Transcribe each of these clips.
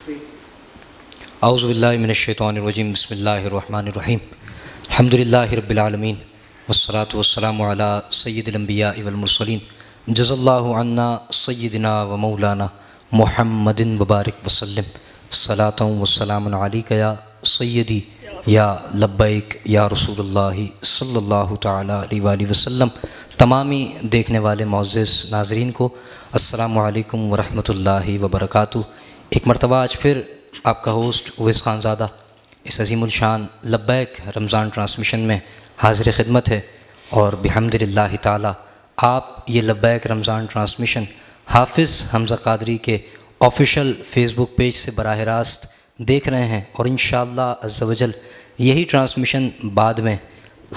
اعوذ باللہ من الشیطان الرجیم بسم اللہ الرحمن الرحیم الحمد للہ رب العالمین والصلاة والسلام علی سید الانبیاء والمرسلین جزا اللہ عنا سیدنا و مولانا محمد مبارک وسلم صلاۃ وسلام علیک یا سیدی یا لبیک یا رسول اللہ صلی اللہ تعالی علیہ وآلہ وسلم۔ تمامی دیکھنے والے معزز ناظرین کو السلام علیکم ورحمۃ اللہ وبرکاتہ۔ ایک مرتبہ آج پھر آپ کا ہوسٹ اویس خان زادہ اس عظیم الشان لبیک رمضان ٹرانسمیشن میں حاضر خدمت ہے، اور بحمد للہ تعالی آپ یہ لبیک رمضان ٹرانسمیشن حافظ حمزہ قادری کے آفیشیل فیس بک پیج سے براہ راست دیکھ رہے ہیں، اور انشاءاللہ عز و جل یہی ٹرانسمیشن بعد میں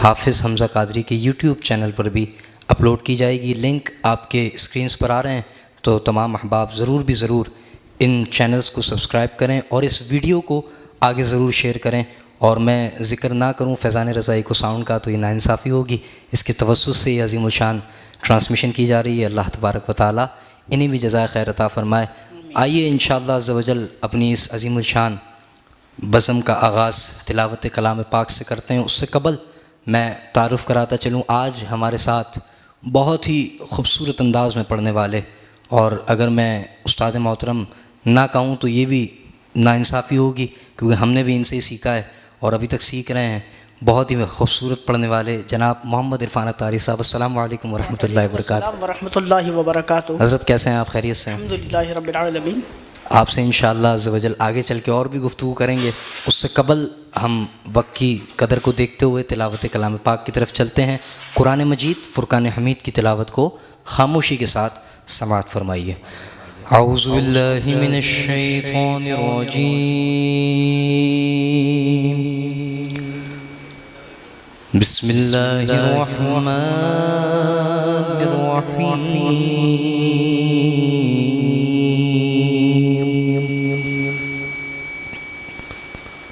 حافظ حمزہ قادری کے یوٹیوب چینل پر بھی اپلوڈ کی جائے گی۔ لنک آپ کے اسکرینز پر آ رہے ہیں، تو تمام احباب ضرور ان چینلز کو سبسکرائب کریں اور اس ویڈیو کو آگے ضرور شیئر کریں۔ اور میں ذکر نہ کروں فیضان رضائی کو ساؤنڈ کا تو یہ ناانصافی ہوگی، اس کے توسط سے یہ عظیم الشان ٹرانسمیشن کی جا رہی ہے۔ اللہ تبارک و تعالی انہیں بھی جزائے خیر عطا فرمائے۔ آئیے انشاءاللہ عز و جل اپنی اس عظیم الشان بزم کا آغاز تلاوت کلام پاک سے کرتے ہیں۔ اس سے قبل میں تعارف کراتا چلوں، آج ہمارے ساتھ بہت ہی خوبصورت انداز میں پڑھنے والے، اور اگر میں استاد محترم نہ کہوں تو یہ بھی ناانصافی ہوگی، کیونکہ ہم نے بھی ان سے ہی سیکھا ہے اور ابھی تک سیکھ رہے ہیں، بہت ہی خوبصورت پڑھنے والے جناب محمد عرفان اطاری صاحب۔ السلام علیکم ورحمۃ اللہ وبرکاتہ۔ السلام ورحمۃ اللہ وبرکاتہ۔ حضرت کیسے ہیں آپ؟ خیریت سے ہیں؟ الحمدللہ رب العالمین۔ آپ سے انشاءاللہ عز و جل آگے چل کے اور بھی گفتگو کریں گے، اس سے قبل ہم وقت کی قدر کو دیکھتے ہوئے تلاوت کلام پاک کی طرف چلتے ہیں۔ قرآن مجید فرقان حمید کی تلاوت کو خاموشی کے ساتھ سماعت فرمائیے۔ اعوذ باللہ من الشیطان الرجیم، بسم اللہ الرحمن الرحیم۔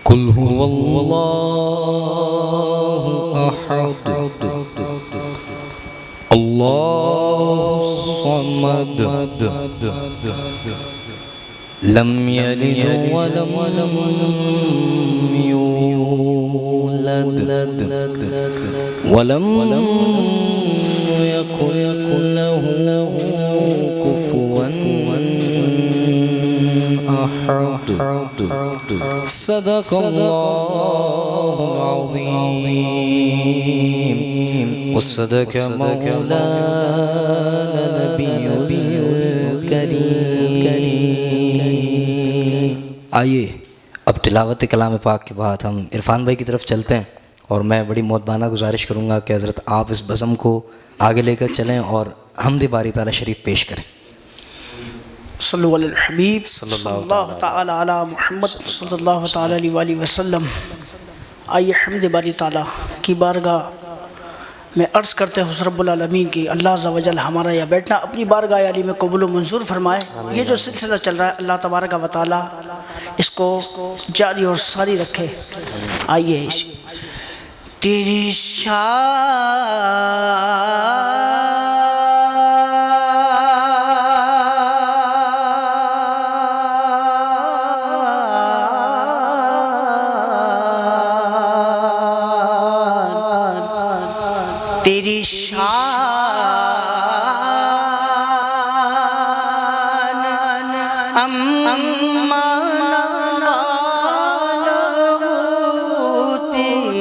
قل هو اللہ احد اللہ الصمد لم یلد ولم یولد ولم یکن له کفوا احد۔ صدق اللہ العظیم وصدق مولانا نبی کریم۔ آئیے اب تلاوت کلام پاک کے بعد ہم عرفان بھائی کی طرف چلتے ہیں، اور میں بڑی مؤدبانہ گزارش کروں گا کہ حضرت آپ اس بزم کو آگے لے کر چلیں اور حمد باری تعالی شریف پیش کریں۔ صلو علی الحبیب صلی اللہ تعالی علی محمد صلی اللہ تعالی علیہ وآلہ وسلم۔ آئیے حمد باری تعالیٰ کی بارگاہ میں عرض کرتے ہیں رب العالمین کی اللہ عز و جل ہمارا یہ بیٹھنا اپنی بارگاہ علی میں قبول و منظور فرمائے۔ یہ جو سلسلہ چل رہا ہے اللہ تبارک و تعالیٰ اس کو جاری اور ساری رکھے۔ آئیے تیری تیری شان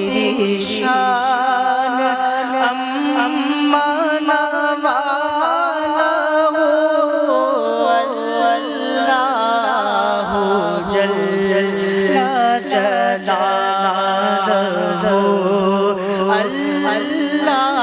تیری شان اللہ جل جلالہ اللہ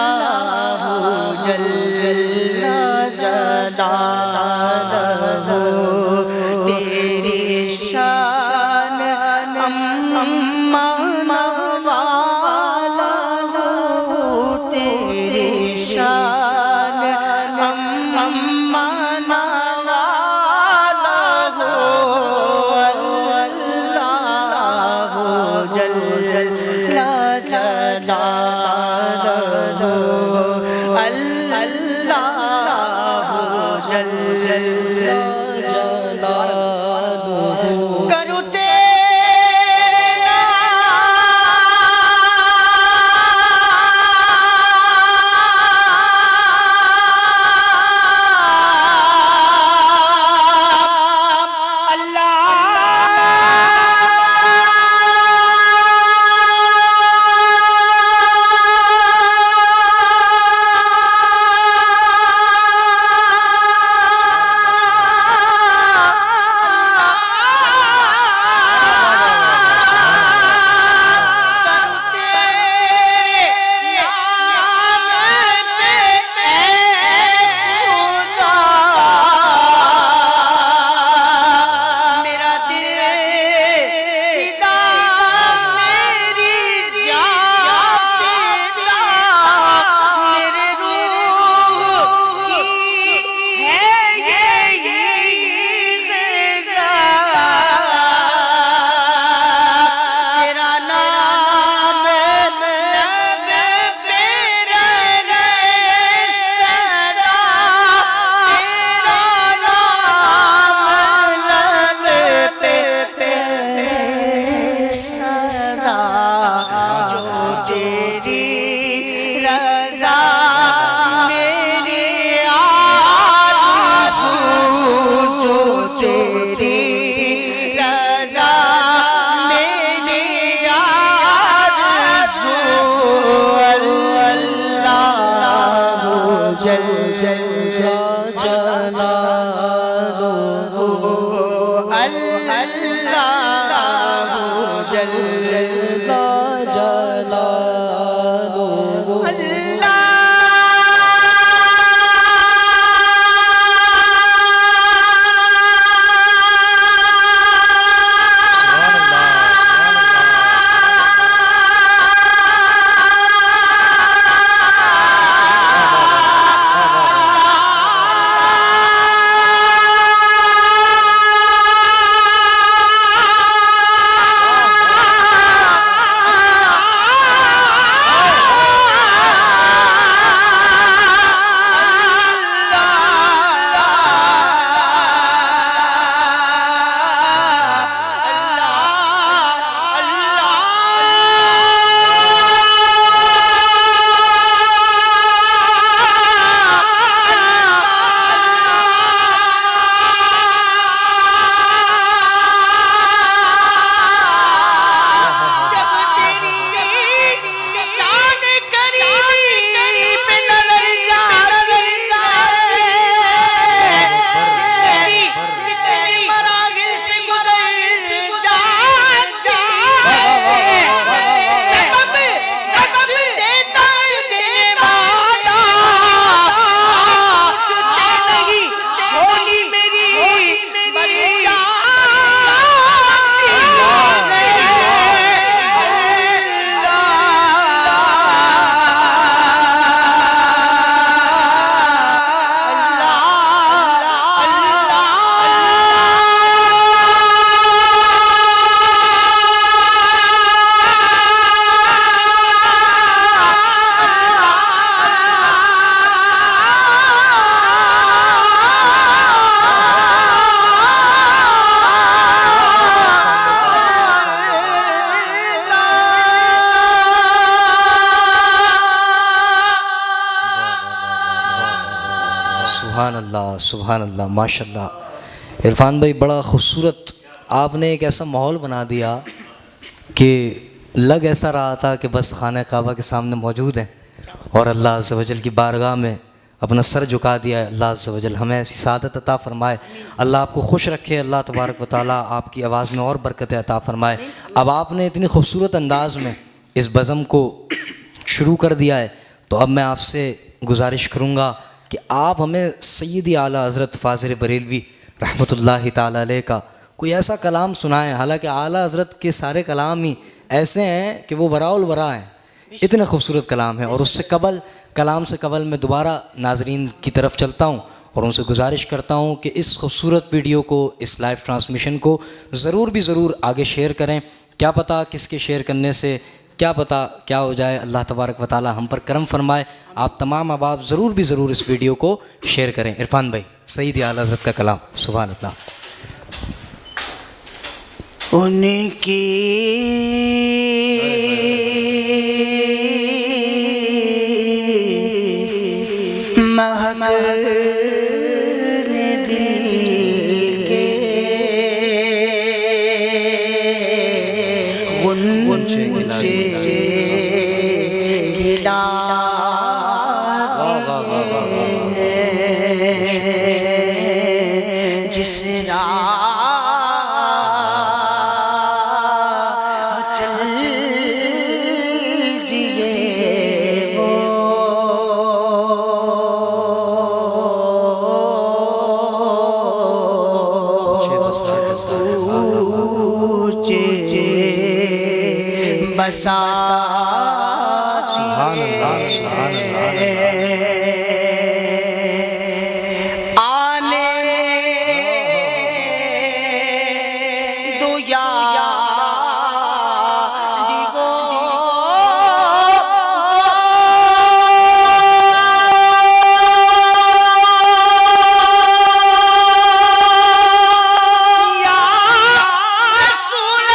سبحان اللہ سبحان اللہ ماشاء اللہ۔ عرفان بھائی بڑا خوبصورت آپ نے ایک ایسا ماحول بنا دیا کہ لگ ایسا رہا تھا کہ بس خانہ کعبہ کے سامنے موجود ہیں اور اللہ عز و جل کی بارگاہ میں اپنا سر جھکا دیا ہے۔ اللہ عز و جل ہمیں ایسی سعادت عطا فرمائے، اللہ آپ کو خوش رکھے، اللہ تبارک و تعالیٰ آپ کی آواز میں اور برکتیں عطا فرمائے۔ اب آپ نے اتنی خوبصورت انداز میں اس بزم کو شروع کر دیا ہے، تو اب میں آپ سے گزارش کروں گا کہ آپ ہمیں سیدی اعلیٰ حضرت فاضل بریلوی رحمۃ اللہ تعالیٰ علیہ کا کوئی ایسا کلام سنائیں۔ حالانکہ اعلیٰ حضرت کے سارے کلام ہی ایسے ہیں کہ وہ وراء الورا ہیں، اتنے خوبصورت کلام ہیں۔ اور اس سے قبل کلام سے قبل میں دوبارہ ناظرین کی طرف چلتا ہوں اور ان سے گزارش کرتا ہوں کہ اس خوبصورت ویڈیو کو، اس لائیو ٹرانسمیشن کو ضرور آگے شیئر کریں۔ کیا پتہ کس کے شیئر کرنے سے کیا پتہ کیا ہو جائے، اللہ تبارک و تعالیٰ ہم پر کرم فرمائے۔ آپ تمام احباب ضرور اس ویڈیو کو شیئر کریں۔ عرفان بھائی سیدی اعلیٰ حضرت کا کلام، سبحان اللہ۔ ان کی مہک نے دل کے غنچے گلا جس راہ بسا سبحان اللہ سبحان اللہ۔ آنے دو یا دیو یا رسول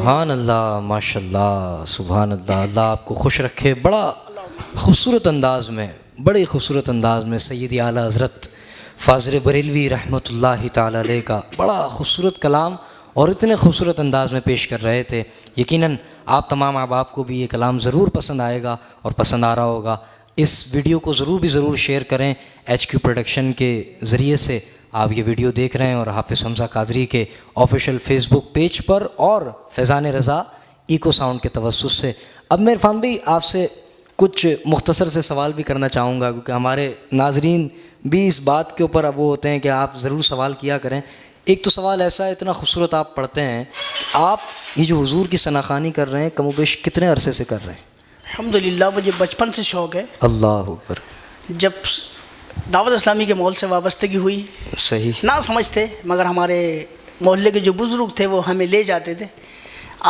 سبحان اللہ، ماشاء اللہ، سبحان اللہ، اللہ آپ کو خوش رکھے۔ بڑا خوبصورت انداز میں، بڑے خوبصورت انداز میں سیدی اعلیٰ حضرت فاضل بریلوی رحمۃ اللہ تعالی علیہ کا بڑا خوبصورت کلام اور اتنے خوبصورت انداز میں پیش کر رہے تھے۔ یقیناً آپ تمام احباب کو بھی یہ کلام ضرور پسند آئے گا اور پسند آ رہا ہوگا۔ اس ویڈیو کو ضرور شیئر کریں۔ ایچ کیو پروڈکشن کے ذریعے سے آپ یہ ویڈیو دیکھ رہے ہیں اور حافظ حمزہ قادری کے آفیشیل فیس بک پیج پر اور فیضان رضا ایکو ساؤنڈ کے توسط سے۔ اب میں عرفان بھائی آپ سے کچھ مختصر سے سوال بھی کرنا چاہوں گا، کیونکہ ہمارے ناظرین بھی اس بات کے اوپر اب وہ ہوتے ہیں کہ آپ ضرور سوال کیا کریں۔ ایک تو سوال ایسا ہے، اتنا خوبصورت آپ پڑھتے ہیں، آپ یہ جو حضور کی ثناخوانی کر رہے ہیں کم و بیش کتنے عرصے سے کر رہے ہیں؟ الحمدللہ مجھے بچپن سے شوق ہے۔ اللہ اکبر۔ جب دعوت اسلامی کے ماحول سے وابستگی ہوئی، صحیح۔ نہ سمجھتے، مگر ہمارے محلے کے جو بزرگ تھے وہ ہمیں لے جاتے تھے۔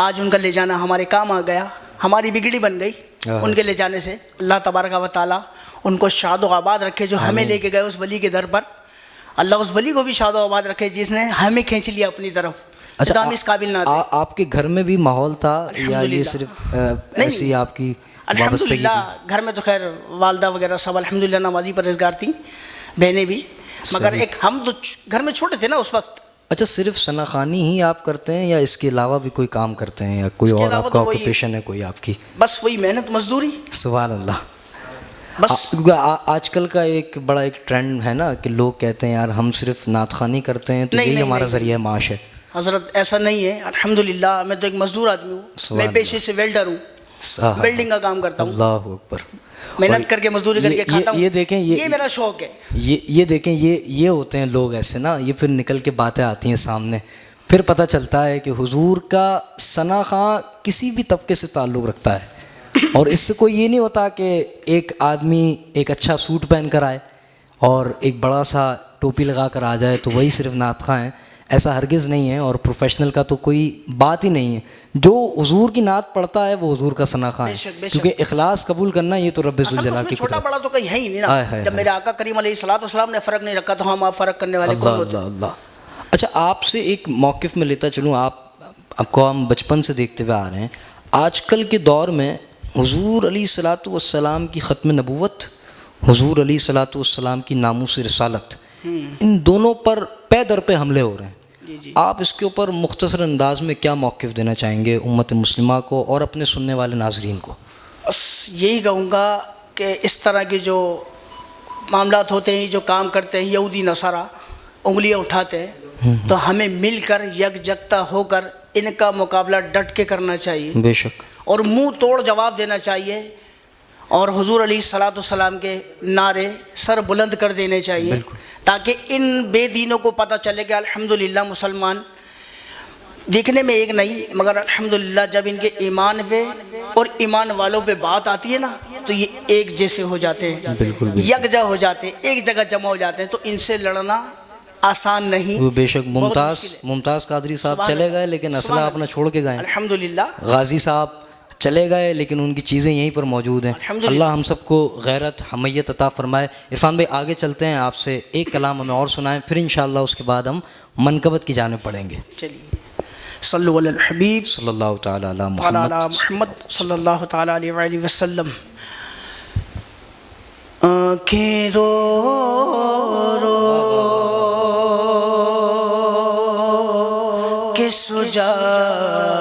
آج ان کا لے جانا ہمارے کام آ گیا، ہماری بگڑی بن گئی ان کے لے جانے سے۔ اللہ تبارک و تعالیٰ ان کو شاد و آباد رکھے جو ہمیں لے کے گئے اس ولی کے در پر۔ اللہ اس ولی کو بھی شاد و آباد رکھے جس نے ہمیں کھینچ لیا اپنی طرف۔ اچھا، ہم اس قابل نہ تھے۔ آپ کے گھر میں بھی ماحول تھا یا یہ صرف ایسی آپ کی وابستگی الحمدللہ تھی؟ گھر میں تو خیر والدہ وغیرہ سب الحمدللہ نمازی پرہیزگار تھیں، بہنیں بھی، مگر ایک ہم تو گھر میں چھوٹے تھے نا اس وقت۔ اچھا، صرف ثناخوانی ہی آپ کرتے ہیں یا اس کے علاوہ بھی کوئی کام کرتے ہیں یا کوئی اور آپ کا آکوپیشن ہے کوئی آپ کی؟ بس وہی محنت مزدوری۔ سبحان اللہ۔ بس آج کل کا ایک بڑا ایک ٹرینڈ ہے نا کہ لوگ کہتے ہیں یار ہم صرف نعت خوانی کرتے ہیں تو یہی ہمارا ذریعہ معاش ہے۔ حضرت ایسا نہیں ہے، الحمدللہ میں تو ایک مزدور آدمی ہوں، میں پیشے سے ویلڈر ہوں، ویلڈنگ کا کام کرتا ہوں، اللہ اکبر، محنت کر کے مزدوری کر کے کھاتا ہوں۔ یہ دیکھیں، یہ میرا شوق ہے۔ یہ دیکھیں، یہ ہوتے ہیں لوگ ایسے نا، یہ پھر نکل کے باتیں آتی ہیں سامنے، پھر پتہ چلتا ہے کہ حضور کا ثناخواں کسی بھی طبقے سے تعلق رکھتا ہے، اور اس سے کوئی یہ نہیں ہوتا کہ ایک آدمی ایک اچھا سوٹ پہن کر آئے اور ایک بڑا سا ٹوپی لگا کر آ جائے تو وہی صرف نعت خواں ہیں، ایسا ہرگز نہیں ہے، اور پروفیشنل کا تو کوئی بات ہی نہیں ہے۔ جو حضور کی نعت پڑھتا ہے وہ حضور کا ثناخواں ہے، کیونکہ اخلاص قبول کرنا یہ تو رب ذوالجلال کی چھوٹا بڑا تو کہیں ہے ہی نہیں نا۔ جب میرے آقا کریم علیہ الصلوۃ والسلام نے فرق نہیں رکھا تو ہم آپ فرق کرنے والے کون ہوتے ہیں؟ اللہ۔ اچھا، آپ سے ایک موقف میں لیتا چلوں، آپ کو ہم بچپن سے دیکھتے ہوئے آ رہے ہیں، آج کل کے دور میں حضور علیہ الصلوۃ والسلام کی ختم نبوت، حضور علیہ الصلوۃ والسلام کی ناموس رسالت، ان دونوں پر پے در پہ حملے ہو رہے ہیں۔ آپ اس کے اوپر مختصر انداز میں کیا موقف دینا چاہیں گے امت مسلمہ کو اور اپنے سننے والے ناظرین کو؟ بس یہی کہوں گا کہ اس طرح کے جو معاملات ہوتے ہیں، جو کام کرتے ہیں یہودی نصارہ، انگلیاں اٹھاتے ہیں، تو ہمیں مل کر یکجہتا ہو کر ان کا مقابلہ ڈٹ کے کرنا چاہیے، بے شک، اور منہ توڑ جواب دینا چاہیے، اور حضور علیہ الصلوۃ والسلام کے نعرے سر بلند کر دینے چاہیے، تاکہ ان بے دینوں کو پتہ چلے کہ الحمدللہ مسلمان دیکھنے میں ایک نہیں، مگر الحمدللہ جب ان کے ایمان پہ اور ایمان والوں پہ بات آتی ہے نا تو یہ ایک جیسے ہو جاتے ہیں، یکجا ہو جاتے ہیں، ایک جگہ جمع ہو جاتے ہیں، تو ان سے لڑنا آسان نہیں۔ وہ بے شک ممتاز قادری صاحب چلے گئے لیکن اسلحہ اپنا چھوڑ کے گئے، الحمدللہ غازی صاحب چلے گئے لیکن ان کی چیزیں یہیں پر موجود ہیں۔ اللہ ہم سب کو غیرت حمیت عطا فرمائے۔ عرفان بھائی آگے چلتے ہیں، آپ سے ایک کلام ہمیں اور سنائیں، پھر انشاءاللہ اس کے بعد ہم منقبت کی جانب پڑھیں گے۔ چلیے، صلو علی الحبیب صلی اللہ تعالی علی محمد صلی اللہ تعالی علیہ وآلہ وسلم۔ آنکھیں رو رو کے سجانے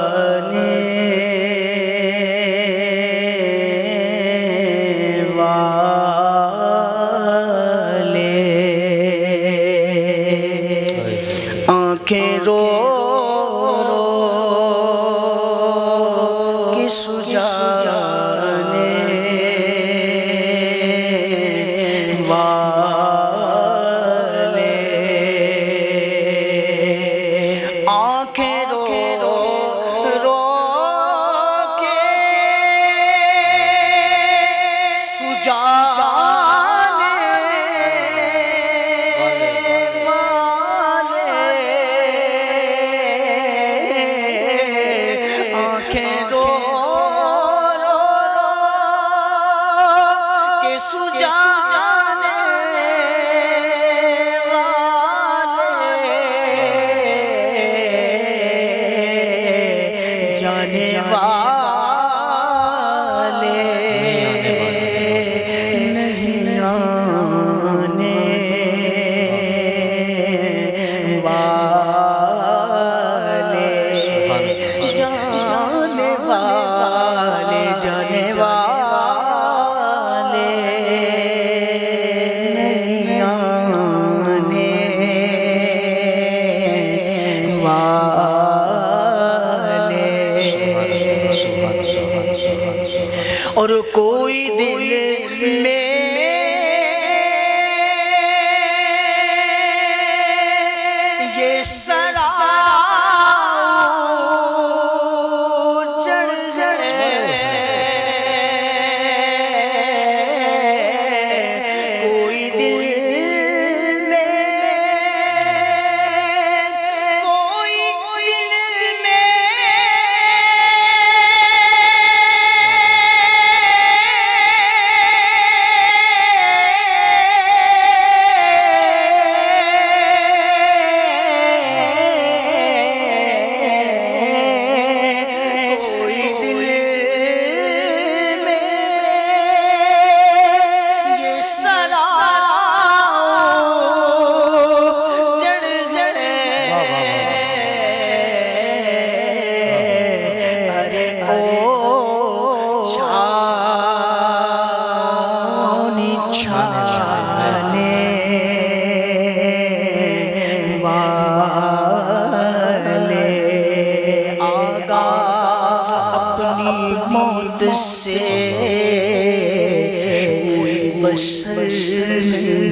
بشر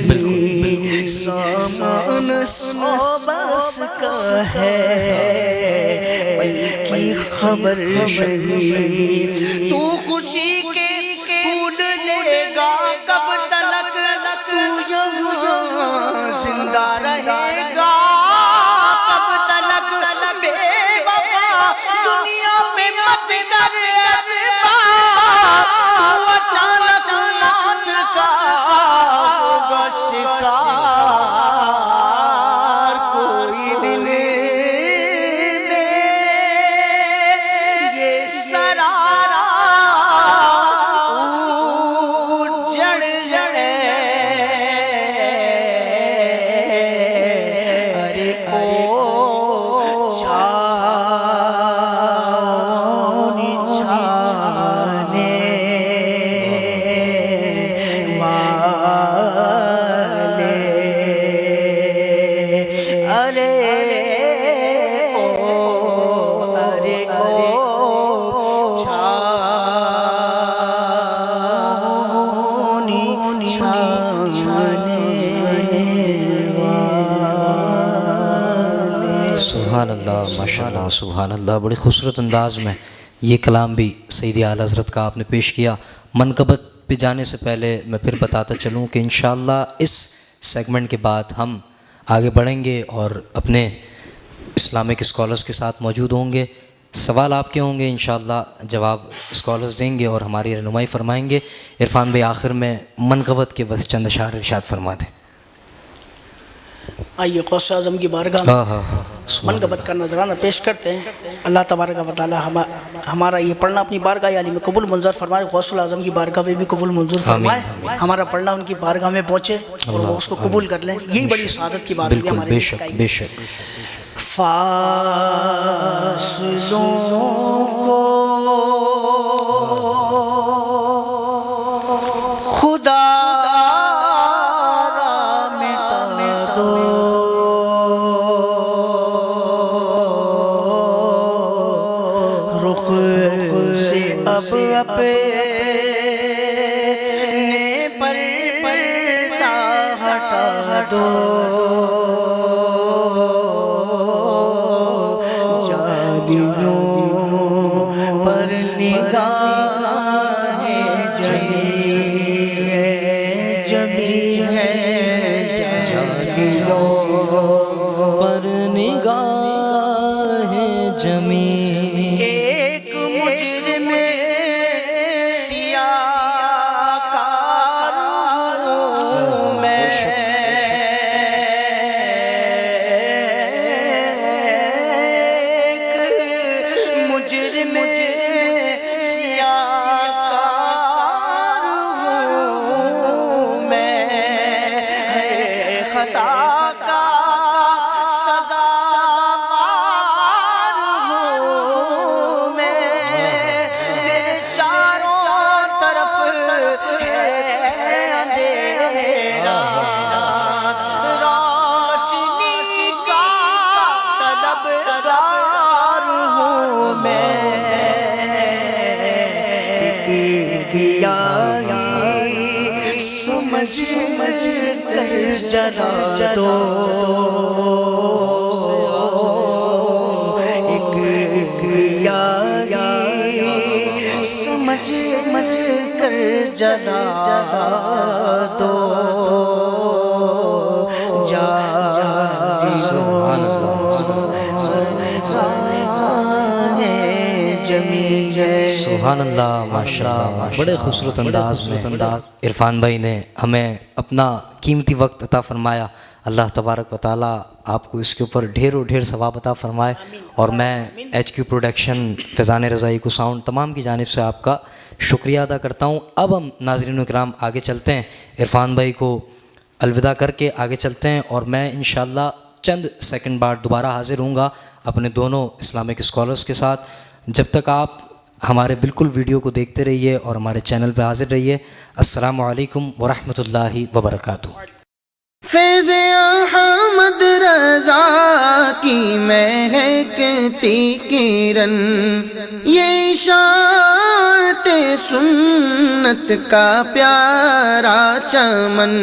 نہیں، سامان سو بس کا ہے بلکہ خبر نہیں۔ تو خوشی کے پھول لے گا کب تلک، تو یہاں زندہ رہے گا کب تلک، بے وفا دنیا میں مت کر اعتبار، تو اچانک موت کا ہوگا شکار، کوئی دل میں یہ سرارا جڑ جڑے، ارے او چھانے چھانے والے، ارے او چھانی چھانے والے۔ سبحان اللہ، ماشاء اللہ، سبحان اللہ، بڑی خوبصورت انداز میں یہ کلام بھی سیدی اعلیٰ حضرت کا آپ نے پیش کیا۔ منقبت پہ جانے سے پہلے میں پھر بتاتا چلوں کہ انشاءاللہ اس سیگمنٹ کے بعد ہم آگے بڑھیں گے اور اپنے اسلامک اسکالرز کے ساتھ موجود ہوں گے، سوال آپ کے ہوں گے، انشاءاللہ جواب اسکالرز دیں گے اور ہماری رہنمائی فرمائیں گے۔ عرفان بھائی آخر میں منقبت کے بس چند اشعار ارشاد فرما دیں۔ آئیے غوث اعظم کی بارگاہ میں منقبت کا نذرانہ پیش کرتے ہیں۔ اللہ تبارک و تعالی ہمارا یہ پڑھنا اپنی بارگاہ عالی میں قبول منظور فرمائے، غوث اعظم کی بارگاہ میں بھی قبول منظور فرمائے، ہمارا پڑھنا ان کی بارگاہ میں پہنچے اور وہ اس کو قبول کر لیں، یہی بڑی سعادت کی بات ہے بالکل، ہمارے بے لیے۔ شک بے شک۔ فاصلوں کو خدا را مٹا دو، رخ سے اب اپنے پردہ ہٹا دو، پر نگاہ جمی ہے، جاگلوں پر نگاہ جمی، ایک مجرم سیاہ کار ہوں میں، ایک مجرم سیاہ کار ہوں میں، خطا کا سزاوار ہوں میں، میرے چاروں طرف ہے اندھیرا، روشنی کا طلبگار ہوں میں، دیا سمجھ کر جلا دو، ایک دیا سمجھ کر جلا دو، سبحان اللہ، ماشاء اللہ، بڑے خوبصورت انداز میں عرفان بھائی نے ہمیں اپنا قیمتی وقت عطا فرمایا۔ اللہ تبارک و تعالیٰ آپ کو اس کے اوپر ڈھیر ثواب عطا فرمائے، اور میں ایچ کیو پروڈکشن، فیضان رضائی کو ساؤنڈ تمام کی جانب سے آپ کا شکریہ ادا کرتا ہوں۔ اب ہم ناظرین اکرام آگے چلتے ہیں، عرفان بھائی کو الوداع کر کے آگے چلتے ہیں، اور میں انشاءاللہ چند سیکنڈ بعد دوبارہ حاضر ہوں گا اپنے دونوں اسلامک اسکالرز کے ساتھ۔ جب تک آپ ہمارے بالکل ویڈیو کو دیکھتے رہیے اور ہمارے چینل پہ حاضر رہیے۔ السلام علیکم ورحمۃ اللہ وبرکاتہ۔ فیض احمد رضا کی مہکتی کرن، یہ اشاعت سنت کا پیارا چمن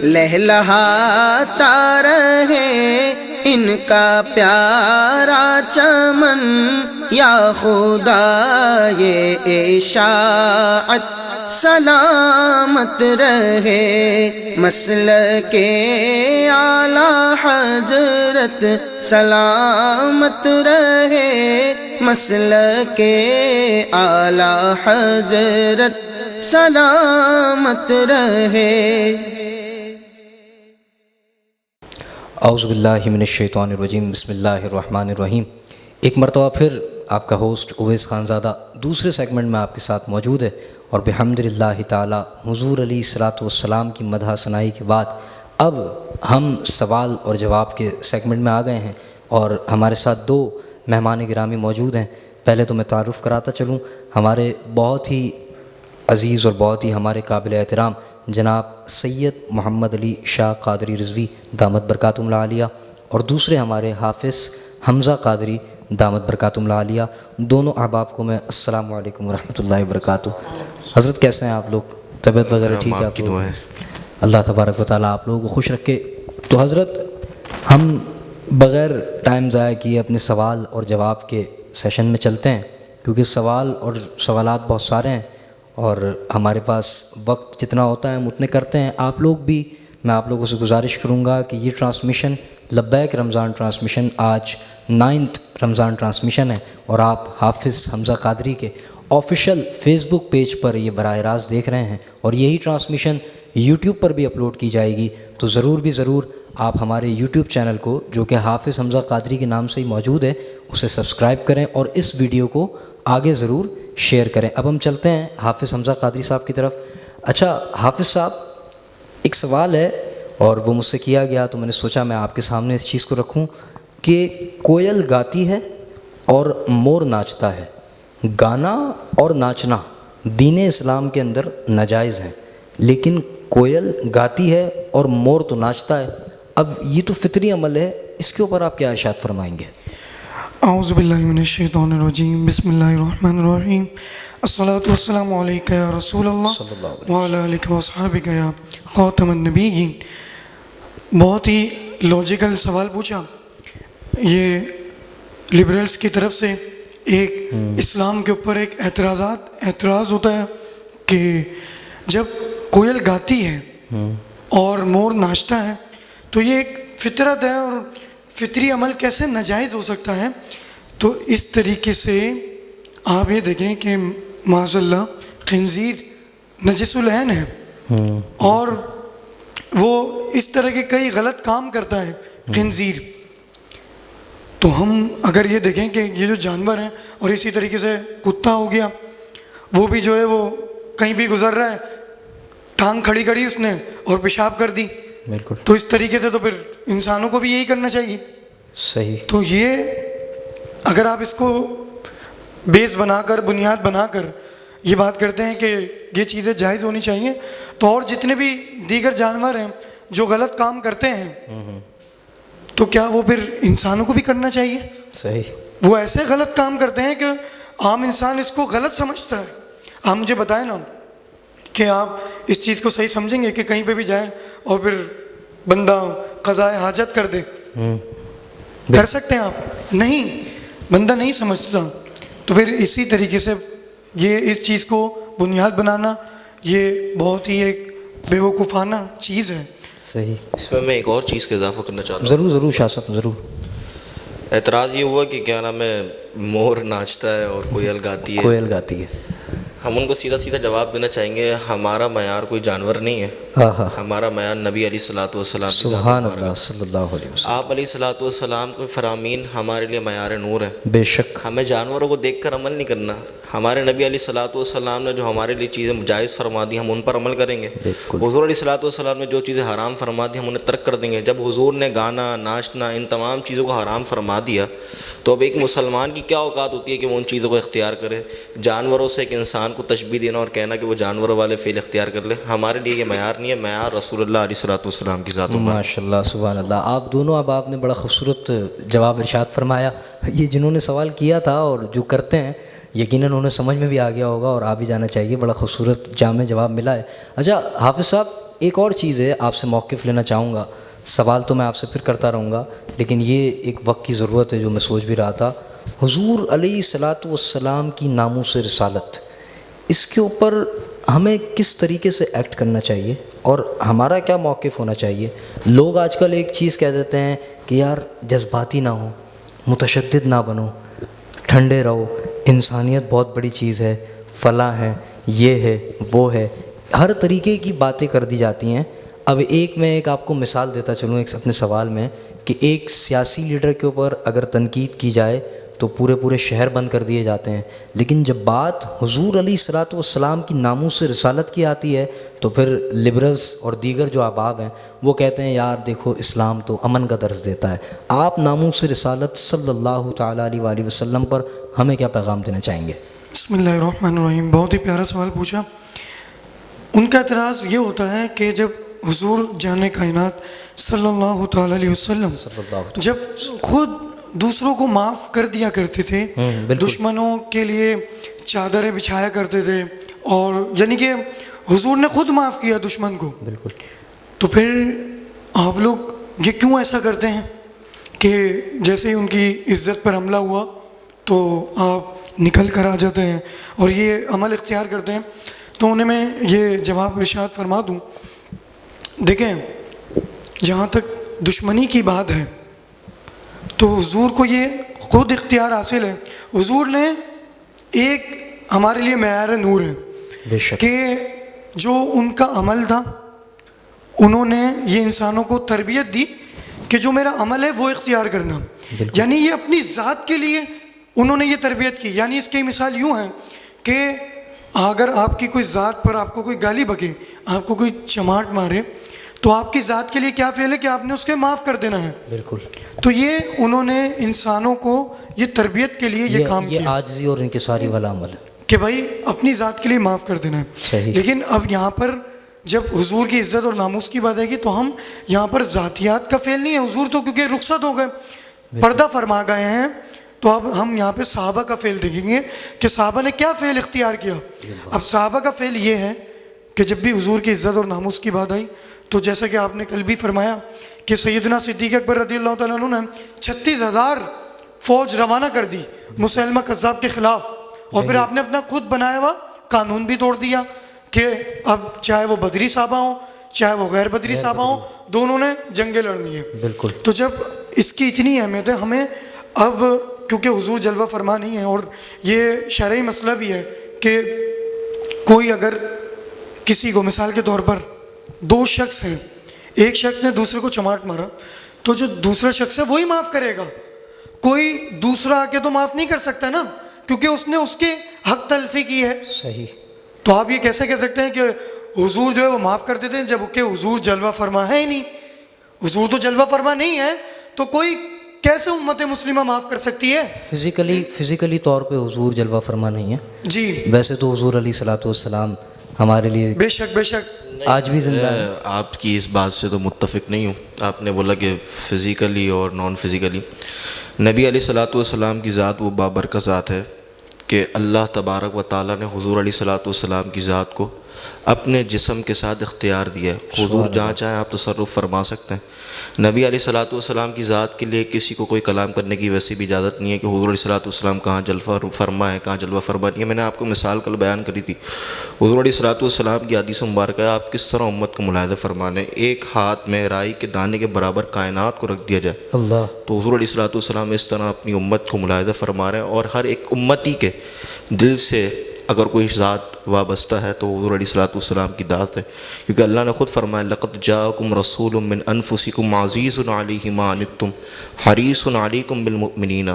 لہلہاتا رہے ان کا پیارا چمن یا خدا یہ اشاعت سلامت رہے مسلک اعلیٰ حضرت سلامت رہے مسلک اعلیٰ حضرت سلامت رہے. اعوذ باللہ من الشیطان الرجیم بسم اللہ الرحمن الرحیم. ایک مرتبہ پھر آپ کا ہوسٹ اویس خان زادہ دوسرے سیگمنٹ میں آپ کے ساتھ موجود ہے، اور بحمد اللہ تعالی حضور علیہ الصلاۃ والسلام کی مدح ثنائی کے بعد اب ہم سوال اور جواب کے سیگمنٹ میں آ گئے ہیں، اور ہمارے ساتھ دو مہمان گرامی موجود ہیں. پہلے تو میں تعارف کراتا چلوں، ہمارے بہت ہی عزیز اور بہت ہی ہمارے قابل احترام جناب سید محمد علی شاہ قادری رضوی دامت برکاتہم العالیہ، اور دوسرے ہمارے حافظ حمزہ قادری دامت برکاتہم العالیہ. دونوں احباب کو میں السلام علیکم ورحمۃ اللہ وبرکاتہ. حضرت کیسے ہیں آپ لوگ؟ طبیعت وغیرہ ٹھیک ہے آپ لوگ؟ اللہ تبارک و تعالیٰ آپ لوگوں کو خوش رکھے. تو حضرت ہم بغیر ٹائم ضائع کیے اپنے سوال اور جواب کے سیشن میں چلتے ہیں، کیونکہ سوال اور سوالات بہت سارے ہیں اور ہمارے پاس وقت جتنا ہوتا ہے ہم اتنے کرتے ہیں. آپ لوگ بھی، میں آپ لوگوں سے گزارش کروں گا کہ یہ ٹرانسمیشن لبیک رمضان ٹرانسمیشن آج 9 رمضان ٹرانسمیشن ہے، اور آپ حافظ حمزہ قادری کے آفیشیل فیس بک پیج پر یہ براہ راست دیکھ رہے ہیں، اور یہی ٹرانسمیشن یوٹیوب پر بھی اپلوڈ کی جائے گی. تو ضرور بھی ضرور آپ ہمارے یوٹیوب چینل کو، جو کہ حافظ حمزہ قادری کے نام سے ہی موجود ہے، اسے سبسکرائب کریں اور اس ویڈیو کو آگے ضرور شیئر کریں. اب ہم چلتے ہیں حافظ حمزہ قادری صاحب کی طرف. اچھا حافظ صاحب، ایک سوال ہے اور وہ مجھ سے کیا گیا، تو میں نے سوچا میں آپ کے سامنے اس چیز کو رکھوں کہ کوئل گاتی ہے اور مور ناچتا ہے. گانا اور ناچنا دین اسلام کے اندر ناجائز ہے، لیکن کوئل گاتی ہے اور مور تو ناچتا ہے. اب یہ تو فطری عمل ہے، اس کے اوپر آپ کیا ارشاد فرمائیں گے؟ اعوذ باللہ من الشیطان الرجیم بسم اللہ الرحمن الرحیم. الصلاۃ والسلام علیک یا رسول اللہ وعلی آلک واصحابک یا خاتم النبیین. بہت ہی لاجیکل سوال پوچھا. یہ لبرلز کی طرف سے ایک اسلام کے اوپر ایک اعتراض ہوتا ہے کہ جب کوئل گاتی ہے اور مور ناچتا ہے تو یہ ایک فطرت ہے، اور فطری عمل کیسے ناجائز ہو سکتا ہے؟ تو اس طریقے سے آپ یہ دیکھیں کہ معاذ اللہ خنزیر نجس العین ہے، اور وہ اس طرح کے کئی غلط کام کرتا ہے خنزیر. تو ہم اگر یہ دیکھیں کہ یہ جو جانور ہیں، اور اسی طریقے سے کتا ہو گیا، وہ بھی جو ہے وہ کہیں بھی گزر رہا ہے، ٹانگ کھڑی کری اس نے اور پیشاب کر دی. بالکل. تو اس طریقے سے تو پھر انسانوں کو بھی یہی کرنا چاہیے. صحیح. تو یہ اگر آپ اس کو بیس بنا کر، بنیاد بنا کر یہ بات کرتے ہیں کہ یہ چیزیں جائز ہونی چاہیے، تو اور جتنے بھی دیگر جانور ہیں جو غلط کام کرتے ہیں تو کیا وہ پھر انسانوں کو بھی کرنا چاہیے؟ صحیح. وہ ایسے غلط کام کرتے ہیں کہ عام انسان اس کو غلط سمجھتا ہے. آپ مجھے بتائیں نا کہ آپ اس چیز کو صحیح سمجھیں گے کہ کہیں پہ بھی جائیں اور پھر بندہ قضائے حاجت کر دے؟ کر سکتے ہیں آپ؟ نہیں، بندہ نہیں سمجھتا. تو پھر اسی طریقے سے یہ اس چیز کو بنیاد بنانا یہ بہت ہی ایک بیوقوفانہ چیز ہے. صحیح. اس میں ایک اور چیز کا اضافہ کرنا چاہتا ہوں. ضرور شاہ صاحب ضرور. اعتراض یہ ہوا کہ کیا نام ہے، مور ناچتا ہے اور کوئل گاتی ہے. کوئل گاتی ہے. ہم ان کو سیدھا جواب دینا چاہیں گے، ہمارا معیار کوئی جانور نہیں ہے. ہمارا معیار نبی علیہ الصلاۃ والسلام کی ذات سبحان اللہ صلی اللہ علیہ وسلم. آپ علیہ الصلاۃ والسلام کے فرامین ہمارے لیے معیار نور ہے. بے شک. ہمیں جانوروں کو دیکھ کر عمل نہیں کرنا. ہمارے نبی علیہ الصلاۃ والسلام نے جو ہمارے لیے چیزیں جائز فرما دی ہم ان پر عمل کریں گے. حضور علیہ الصلاۃ والسلام نے جو چیزیں حرام فرما دی ہم انہیں ترک کر دیں گے. جب حضور نے گانا، ناچنا، ان تمام چیزوں کو حرام فرما دیا تو اب ایک مسلمان کی کیا اوقات ہوتی ہے کہ وہ ان چیزوں کو اختیار کرے؟ جانوروں سے ایک انسان کو تشبیہ دینا اور کہنا کہ وہ جانوروں والے فعل اختیار کر لے، ہمارے لیے یہ معیار نہیں ہے. معیار رسول اللہ علیہ الصلاۃ والسلام کی ذات. ماشاء اللہ سبحان اللہ. آپ دونوں اب آپ نے بڑا خوبصورت جواب ارشاد فرمایا. یہ جنہوں نے سوال کیا تھا اور جو کرتے ہیں یقیناً انہیں سمجھ میں بھی آ گیا ہوگا اور آ بھی جانا چاہیے. بڑا خوبصورت جامع جواب ملا ہے. اچھا حافظ صاحب ایک اور چیز ہے, آپ سے موقف لینا چاہوں گا. سوال تو میں آپ سے پھر کرتا رہوں گا, لیکن یہ ایک وقت کی ضرورت ہے جو میں سوچ بھی رہا تھا. حضور علیہ الصلاۃ والسلام کی ناموس رسالت, اس کے اوپر ہمیں کس طریقے سے ایکٹ کرنا چاہیے اور ہمارا کیا موقف ہونا چاہیے؟ لوگ آج کل ایک چیز کہہ دیتے ہیں کہ یار جذباتی نہ ہو, متشدد نہ بنو, ٹھنڈے رہو, انسانیت بہت بڑی چیز ہے, فلاں ہے, یہ ہے, وہ ہے, ہر طریقے کی باتیں کر دی جاتی ہیں. اب میں ایک آپ کو مثال دیتا چلوں ایک اپنے سوال میں, کہ ایک سیاسی لیڈر کے اوپر اگر تنقید کی جائے تو پورے شہر بند کر دیے جاتے ہیں, لیکن جب بات حضور علیہ الصلاۃ والسلام کی ناموس رسالت کی آتی ہے تو پھر لبرلز اور دیگر جو احباب ہیں وہ کہتے ہیں یار دیکھو اسلام تو امن کا درس دیتا ہے. آپ ناموس رسالت صلی اللہ تعالیٰ علیہ وآلہ وسلم پر ہمیں کیا پیغام دینا چاہیں گے؟ بسم اللہ الرحمن الرحیم. بہت ہی پیارا سوال پوچھا. ان کا اعتراض یہ ہوتا ہے کہ جب حضور جان کائنات صلی اللہ تعالیٰ علیہ وسلم جب خود دوسروں کو معاف کر دیا کرتے تھے, دشمنوں کے لیے چادریں بچھایا کرتے تھے, اور یعنی کہ حضور نے خود معاف کیا دشمن کو, بالکل, تو پھر آپ لوگ یہ کیوں ایسا کرتے ہیں کہ جیسے ہی ان کی عزت پر حملہ ہوا تو آپ نکل کر آ جاتے ہیں اور یہ عمل اختیار کرتے ہیں؟ تو انہیں میں یہ جواب ارشاد فرما دوں. دیکھیں, جہاں تک دشمنی کی بات ہے تو حضور کو یہ خود اختیار حاصل ہے. حضور نے ایک ہمارے لیے معیار نور ہے بے شک, کہ جو ان کا عمل تھا انہوں نے یہ انسانوں کو تربیت دی کہ جو میرا عمل ہے وہ اختیار کرنا, یعنی یہ اپنی ذات کے لیے انہوں نے یہ تربیت کی. یعنی اس کی مثال یوں ہے کہ اگر آپ کی کوئی ذات پر آپ کو کوئی گالی بکے, آپ کو کوئی چماٹ مارے, تو آپ کی ذات کے لیے کیا فعل ہے کہ آپ نے اس کے معاف کر دینا ہے. بالکل, تو یہ انہوں نے انسانوں کو یہ تربیت کے لیے یہ کام کیا, یہ عاجزی اور انکساری والا عمل ہے کہ بھائی اپنی ذات کے لیے معاف کر دینا ہے. صحیح. لیکن اب یہاں پر جب حضور کی عزت اور ناموس کی بات آئے گی تو ہم یہاں پر ذاتیات کا فعل نہیں ہے. حضور تو کیونکہ رخصت ہو گئے, پردہ فرما گئے ہیں, تو اب ہم یہاں پہ صحابہ کا فعل دیکھیں گے کہ صحابہ نے کیا فعل اختیار کیا. اب صحابہ کا فعل یہ ہے کہ جب بھی حضور کی عزت اور ناموس کی بات آئی تو جیسا کہ آپ نے کل بھی فرمایا کہ سیدنا صدیق اکبر رضی اللہ تعالیٰ عنہ نے 36,000 فوج روانہ کر دی مسیلمہ کذاب کے خلاف, اور پھر آپ نے اپنا خود بنایا ہوا قانون بھی توڑ دیا کہ اب چاہے وہ بدری صحابہ ہوں چاہے وہ غیر بدری صحابہ ہوں, دونوں نے جنگیں لڑنی ہیں. بالکل. تو جب اس کی اتنی اہمیت ہے, ہمیں اب کیونکہ حضور جلوہ فرما نہیں ہے, اور یہ شرعی مسئلہ بھی ہے کہ کوئی اگر کسی کو مثال کے طور پر 2 شخص ہیں, ایک شخص نے دوسرے کو چماٹ مارا تو جو دوسرا شخص ہے وہی معاف کرے گا, کوئی دوسرا آ کے تو معاف نہیں کر سکتا نا, کیونکہ اس نے اس کے حق تلفی کی ہے. صحیح. تو آپ یہ کیسے کہہ سکتے ہیں کہ حضور جو ہے وہ معاف کر دیتے ہیں جب کہ حضور جلوہ فرما ہے ہی نہیں؟ حضور تو جلوہ فرما نہیں ہے, تو کوئی کیسے امت مسلمہ معاف کر سکتی ہے؟ فزیکلی طور پہ حضور جلوہ فرما نہیں ہے جی, ویسے تو حضور علیہ الصلاۃ والسلام ہمارے لیے بے شک آج بھی زندہ ہے. آپ کی اس بات سے تو متفق نہیں ہوں. آپ نے بولا کہ فزیکلی اور نان فزیکلی, نبی علیہ الصلاۃ والسلام کی ذات وہ بابرکت ذات ہے کہ اللہ تبارک و تعالیٰ نے حضور علیہ الصلاۃ والسلام کی ذات کو اپنے جسم کے ساتھ اختیار دیا ہے. حضور جہاں چاہیں آپ تصرف فرما سکتے ہیں. نبی علیہ الصلاۃ والسلام کی ذات کے لیے کسی کو کوئی کلام کرنے کی ویسی بھی اجازت نہیں ہے کہ حضور علیہ الصلاۃ والسلام کہاں جلوہ فرما ہے کہاں جلوہ فرما نہیں ہے. میں نے آپ کو مثال کل بیان کری تھی, حضور علیہ الصلاۃ والسلام کی حدیث مبارکہ ہے آپ کس طرح امت کو ملاحظہ فرمانے, ایک ہاتھ میں رائی کے دانے کے برابر کائنات کو رکھ دیا جائے اللہ, تو حضور علیہ الصلاۃ والسلام اس طرح اپنی امت کو ملاحظہ فرما رہے ہیں. اور ہر ایک امتی کے دل سے اگر کوئی ذات وابستہ ہے تو حضور علیہ الصلاۃ والسلام کی ذات ہے, کیونکہ اللہ نے خود فرمایا لقد جاءکم رسول من انفسکم عزیز علیہ ما عنتم حریص علیکم بالمؤمنین,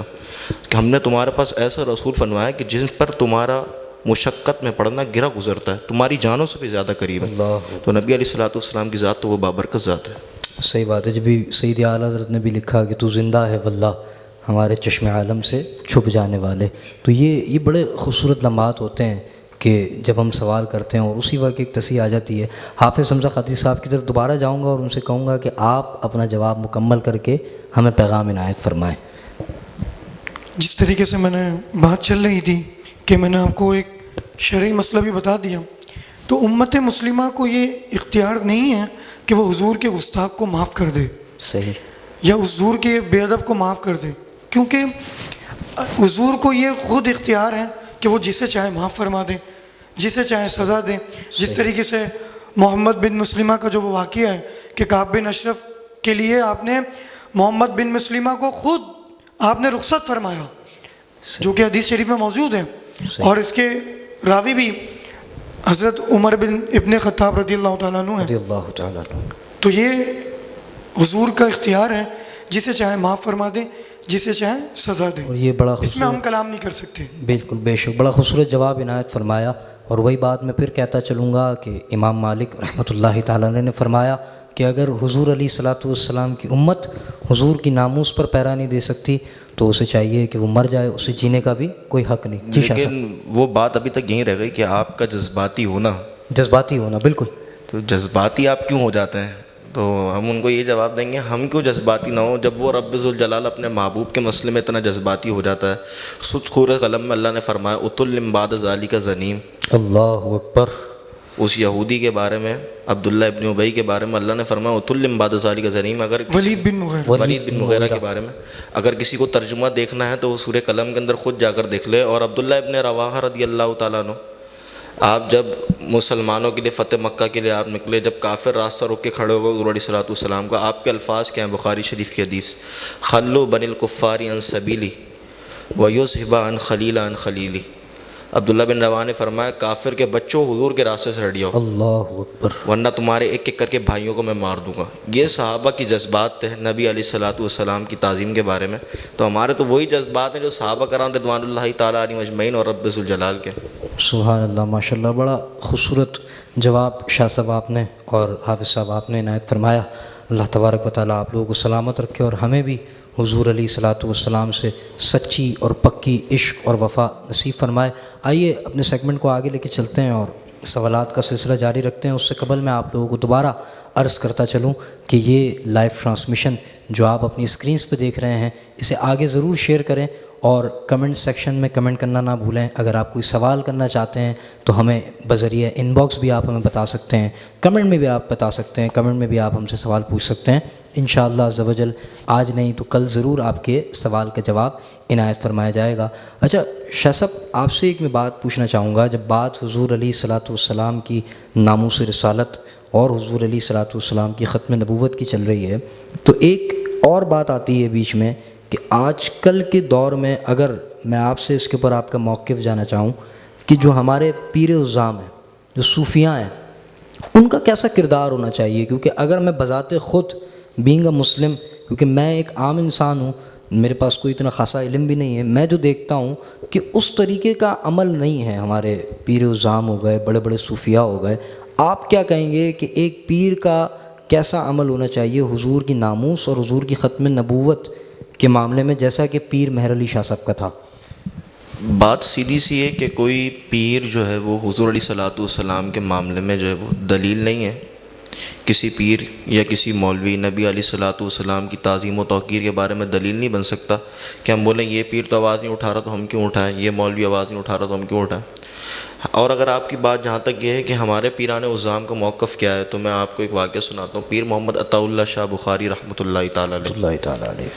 کہ ہم نے تمہارے پاس ایسا رسول فرمایا کہ جن پر تمہارا مشقت میں پڑنا گرا گزرتا ہے, تمہاری جانوں سے بھی زیادہ قریب ہے. تو نبی علیہ الصلاۃ والسلام کی ذات تو وہ بابرکت ذات ہے. صحیح بات ہے. جب بھی سید اعلیٰ حضرت نے بھی لکھا کہ تو زندہ ہے واللہ ہمارے چشم عالم سے چھپ جانے والے, تو یہ بڑے خوبصورت لمحات ہوتے ہیں کہ جب ہم سوال کرتے ہیں اور اسی وقت ایک تصحیح آ جاتی ہے. حافظ حمزہ خطیب صاحب کی طرف دوبارہ جاؤں گا اور ان سے کہوں گا کہ آپ اپنا جواب مکمل کر کے ہمیں پیغام عنایت فرمائیں. جس طریقے سے میں نے بات چل رہی تھی کہ میں نے آپ کو ایک شرعی مسئلہ بھی بتا دیا، تو امت مسلمہ کو یہ اختیار نہیں ہے کہ وہ حضور کے گستاخ کو معاف کر دے صحیح، یا حضور کے بے ادب کو معاف کر دے، کیونکہ حضور کو یہ خود اختیار ہے کہ وہ جسے چاہے معاف فرما دیں، جسے چاہے سزا دیں. جس طریقے سے محمد بن مسلمہ کا جو وہ واقعہ ہے کہ کعب بن اشرف کے لیے آپ نے محمد بن مسلمہ کو خود آپ نے رخصت فرمایا، جو کہ حدیث شریف میں موجود ہے، اور اس کے راوی بھی حضرت عمر بن ابن خطاب رضی اللہ تعالیٰ عنہ رضی ہیں. اللہ تعالیٰ عنہ. تو یہ حضور کا اختیار ہے، جسے چاہے معاف فرما دیں، جسے چاہے سزا دیں. اور یہ بڑا اس میں ہم خوبصورت، کلام نہیں کر سکتے. بالکل بے شک بڑا خوبصورت جواب عنایت فرمایا. اور وہی بات میں پھر کہتا چلوں گا کہ امام مالک رحمۃ اللہ تعالیٰ علیہ نے فرمایا کہ اگر حضور علیہ الصلاۃ والسلام کی امت حضور کی ناموس پر پیرا نہیں دے سکتی تو اسے چاہیے کہ وہ مر جائے، اسے جینے کا بھی کوئی حق نہیں. جی شاہ صاحب. لیکن وہ بات ابھی تک یہیں رہ گئی کہ آپ کا جذباتی ہونا، جذباتی ہونا، بالکل. تو جذباتی آپ کیوں ہو جاتے ہیں؟ تو ہم ان کو یہ جواب دیں گے ہم کیوں جذباتی نہ ہوں جب وہ رب ذوالجلال اپنے محبوب کے مسئلے میں اتنا جذباتی ہو جاتا ہے. سورۃ قلم میں اللہ نے فرمایا اتل من بعد ذالک زنیم. اللہ اکبر. اس یہودی کے بارے میں، عبداللہ ابن ابی کے بارے میں اللہ نے فرمایا اتل من بعد ذالک زنیم. اگر ولید بن مغیرہ، ولید بن مغیرہ کے بارے میں اگر کسی کو ترجمہ دیکھنا ہے تو وہ سورہ قلم کے اندر خود جا کر دیکھ لے. اور عبداللہ ابن رواحہ رضی اللہ تعالیٰ عنہ، آپ جب مسلمانوں کے لیے فتح مکہ کے لیے آپ نکلے، جب کافر راستہ روک کے کھڑے ہو گئے حضور علیہ الصلوۃ والسلام کا، آپ کے الفاظ کیا ہیں؟ بخاری شریف کی حدیث، خلو بن الکفار عن سبیلی ویذھب عن خلیل عن خلیلی. عبداللہ بن رواحہ نے فرمایا کافر کے بچوں حضور کے راستے سے ہٹ جاؤ اللہ اکبر. ورنہ تمہارے ایک ایک کر کے بھائیوں کو میں مار دوں گا. یہ صحابہ کی جذبات تھے نبی علیہ الصلوۃ والسلام کی تعظیم کے بارے میں. تو ہمارے تو وہی جذبات ہیں جو صحابہ کرام رضوان اللہ تعالیٰ علیہم اجمعین اور رب ذوالجلال کے. سبحان اللہ، ماشاء اللہ. بڑا خوبصورت جواب شاہ صاحب آپ نے اور حافظ صاحب آپ نے عنایت فرمایا. اللہ تبارک و تعالیٰ آپ لوگوں کو سلامت رکھے اور ہمیں بھی حضور علیہ الصلوۃ والسلام سے سچی اور پکی عشق اور وفا نصیب فرمائے. آئیے اپنے سیگمنٹ کو آگے لے کے چلتے ہیں اور سوالات کا سلسلہ جاری رکھتے ہیں. اس سے قبل میں آپ لوگوں کو دوبارہ عرض کرتا چلوں کہ یہ لائیو ٹرانسمیشن جو آپ اپنی اسکرینز پہ دیکھ رہے ہیں اسے آگے ضرور شیئر کریں اور کمنٹ سیکشن میں کمنٹ کرنا نہ بھولیں. اگر آپ کوئی سوال کرنا چاہتے ہیں تو ہمیں بذریعہ ان باکس بھی آپ ہمیں بتا سکتے ہیں، کمنٹ میں بھی آپ بتا سکتے ہیں، کمنٹ میں بھی آپ ہم سے سوال پوچھ سکتے ہیں. انشاءاللہ عز و جل آج نہیں تو کل ضرور آپ کے سوال کا جواب عنایت فرمایا جائے گا. اچھا شاہ صاحب، آپ سے ایک میں بات پوچھنا چاہوں گا. جب بات حضور علیہ الصلوۃ والسلام کی ناموس رسالت اور حضور علیہ الصلوۃ والسلام کی ختم نبوت کی چل رہی ہے تو ایک اور بات آتی ہے بیچ میں کہ آج کل کے دور میں اگر میں آپ سے اس کے اوپر آپ کا موقف جانا چاہوں کہ جو ہمارے پیر اعظام ہیں، جو صوفیاء ہیں، ان کا کیسا کردار ہونا چاہیے؟ کیونکہ اگر میں بذات خود بینگ اے مسلم، کیونکہ میں ایک عام انسان ہوں، میرے پاس کوئی اتنا خاصا علم بھی نہیں ہے، میں جو دیکھتا ہوں کہ اس طریقے کا عمل نہیں ہے. ہمارے پیر اعظام ہو گئے، بڑے بڑے صوفیاء ہو گئے، آپ کیا کہیں گے کہ ایک پیر کا کیسا عمل ہونا چاہیے حضور کی ناموس اور حضور کی ختم نبوت کے معاملے میں، جیسا کہ پیر مہر علی شاہ صاحب کا تھا؟ بات سیدھی سی ہے کہ کوئی پیر جو ہے وہ حضور علیہ الصلوۃ والسلام کے معاملے میں جو ہے وہ دلیل نہیں ہے. کسی پیر یا کسی مولوی نبی علیہ الصلوۃ والسلام کی تعظیم و توقیر کے بارے میں دلیل نہیں بن سکتا کہ ہم بولیں یہ پیر تو آواز نہیں اٹھا رہا تو ہم کیوں اٹھائیں، یہ مولوی آواز نہیں اٹھا رہا تو ہم کیوں اٹھائیں. اور اگر آپ کی بات جہاں تک یہ ہے کہ ہمارے پیران اعظام کا موقف کیا ہے تو میں آپ کو ایک واقعہ سناتا ہوں. پیر محمد عطا اللہ شاہ بخاری رحمۃ اللہ تعالیٰ علیہ،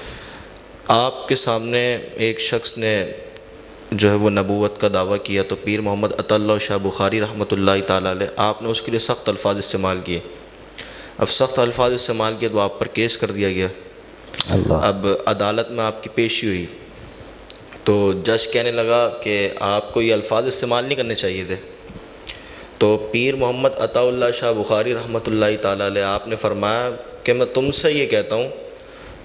آپ کے سامنے ایک شخص نے جو ہے وہ نبوت کا دعویٰ کیا تو پیر محمد عطا اللہ شاہ بخاری رحمۃ اللہ تعالیٰ علیہ آپ نے اس کے لیے سخت الفاظ استعمال کیے. اب سخت الفاظ استعمال کیے تو آپ پر کیس کر دیا گیا. اب عدالت میں آپ کی پیشی ہوئی تو جج کہنے لگا کہ آپ کو یہ الفاظ استعمال نہیں کرنے چاہیے تھے. تو پیر محمد عطا اللہ شاہ بخاری رحمۃ اللہ تعالیٰ علیہ آپ نے فرمایا کہ میں تم سے یہ کہتا ہوں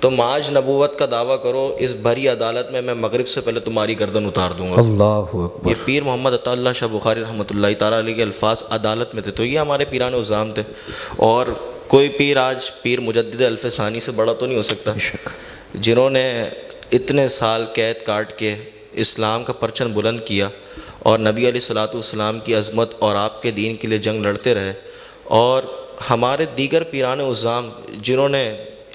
تم آج نبوت کا دعویٰ کرو، اس بھری عدالت میں مغرب سے پہلے تمہاری گردن اتار دوں گا. اللہ اکبر. یہ پیر محمد عطا اللہ شاہ بخاری رحمۃ اللہ تعالیٰ علیہ کے الفاظ عدالت میں تھے. تو یہ ہمارے پیران اعظام تھے. اور کوئی پیر آج پیر مجدد الف ثانی سے بڑا تو نہیں ہو سکتا، جنہوں نے اتنے سال قید کاٹ کے اسلام کا پرچم بلند کیا اور نبی علیہ الصلوۃ والسلام کی عظمت اور آپ کے دین کے لیے جنگ لڑتے رہے. اور ہمارے دیگر پیران اعظام جنہوں نے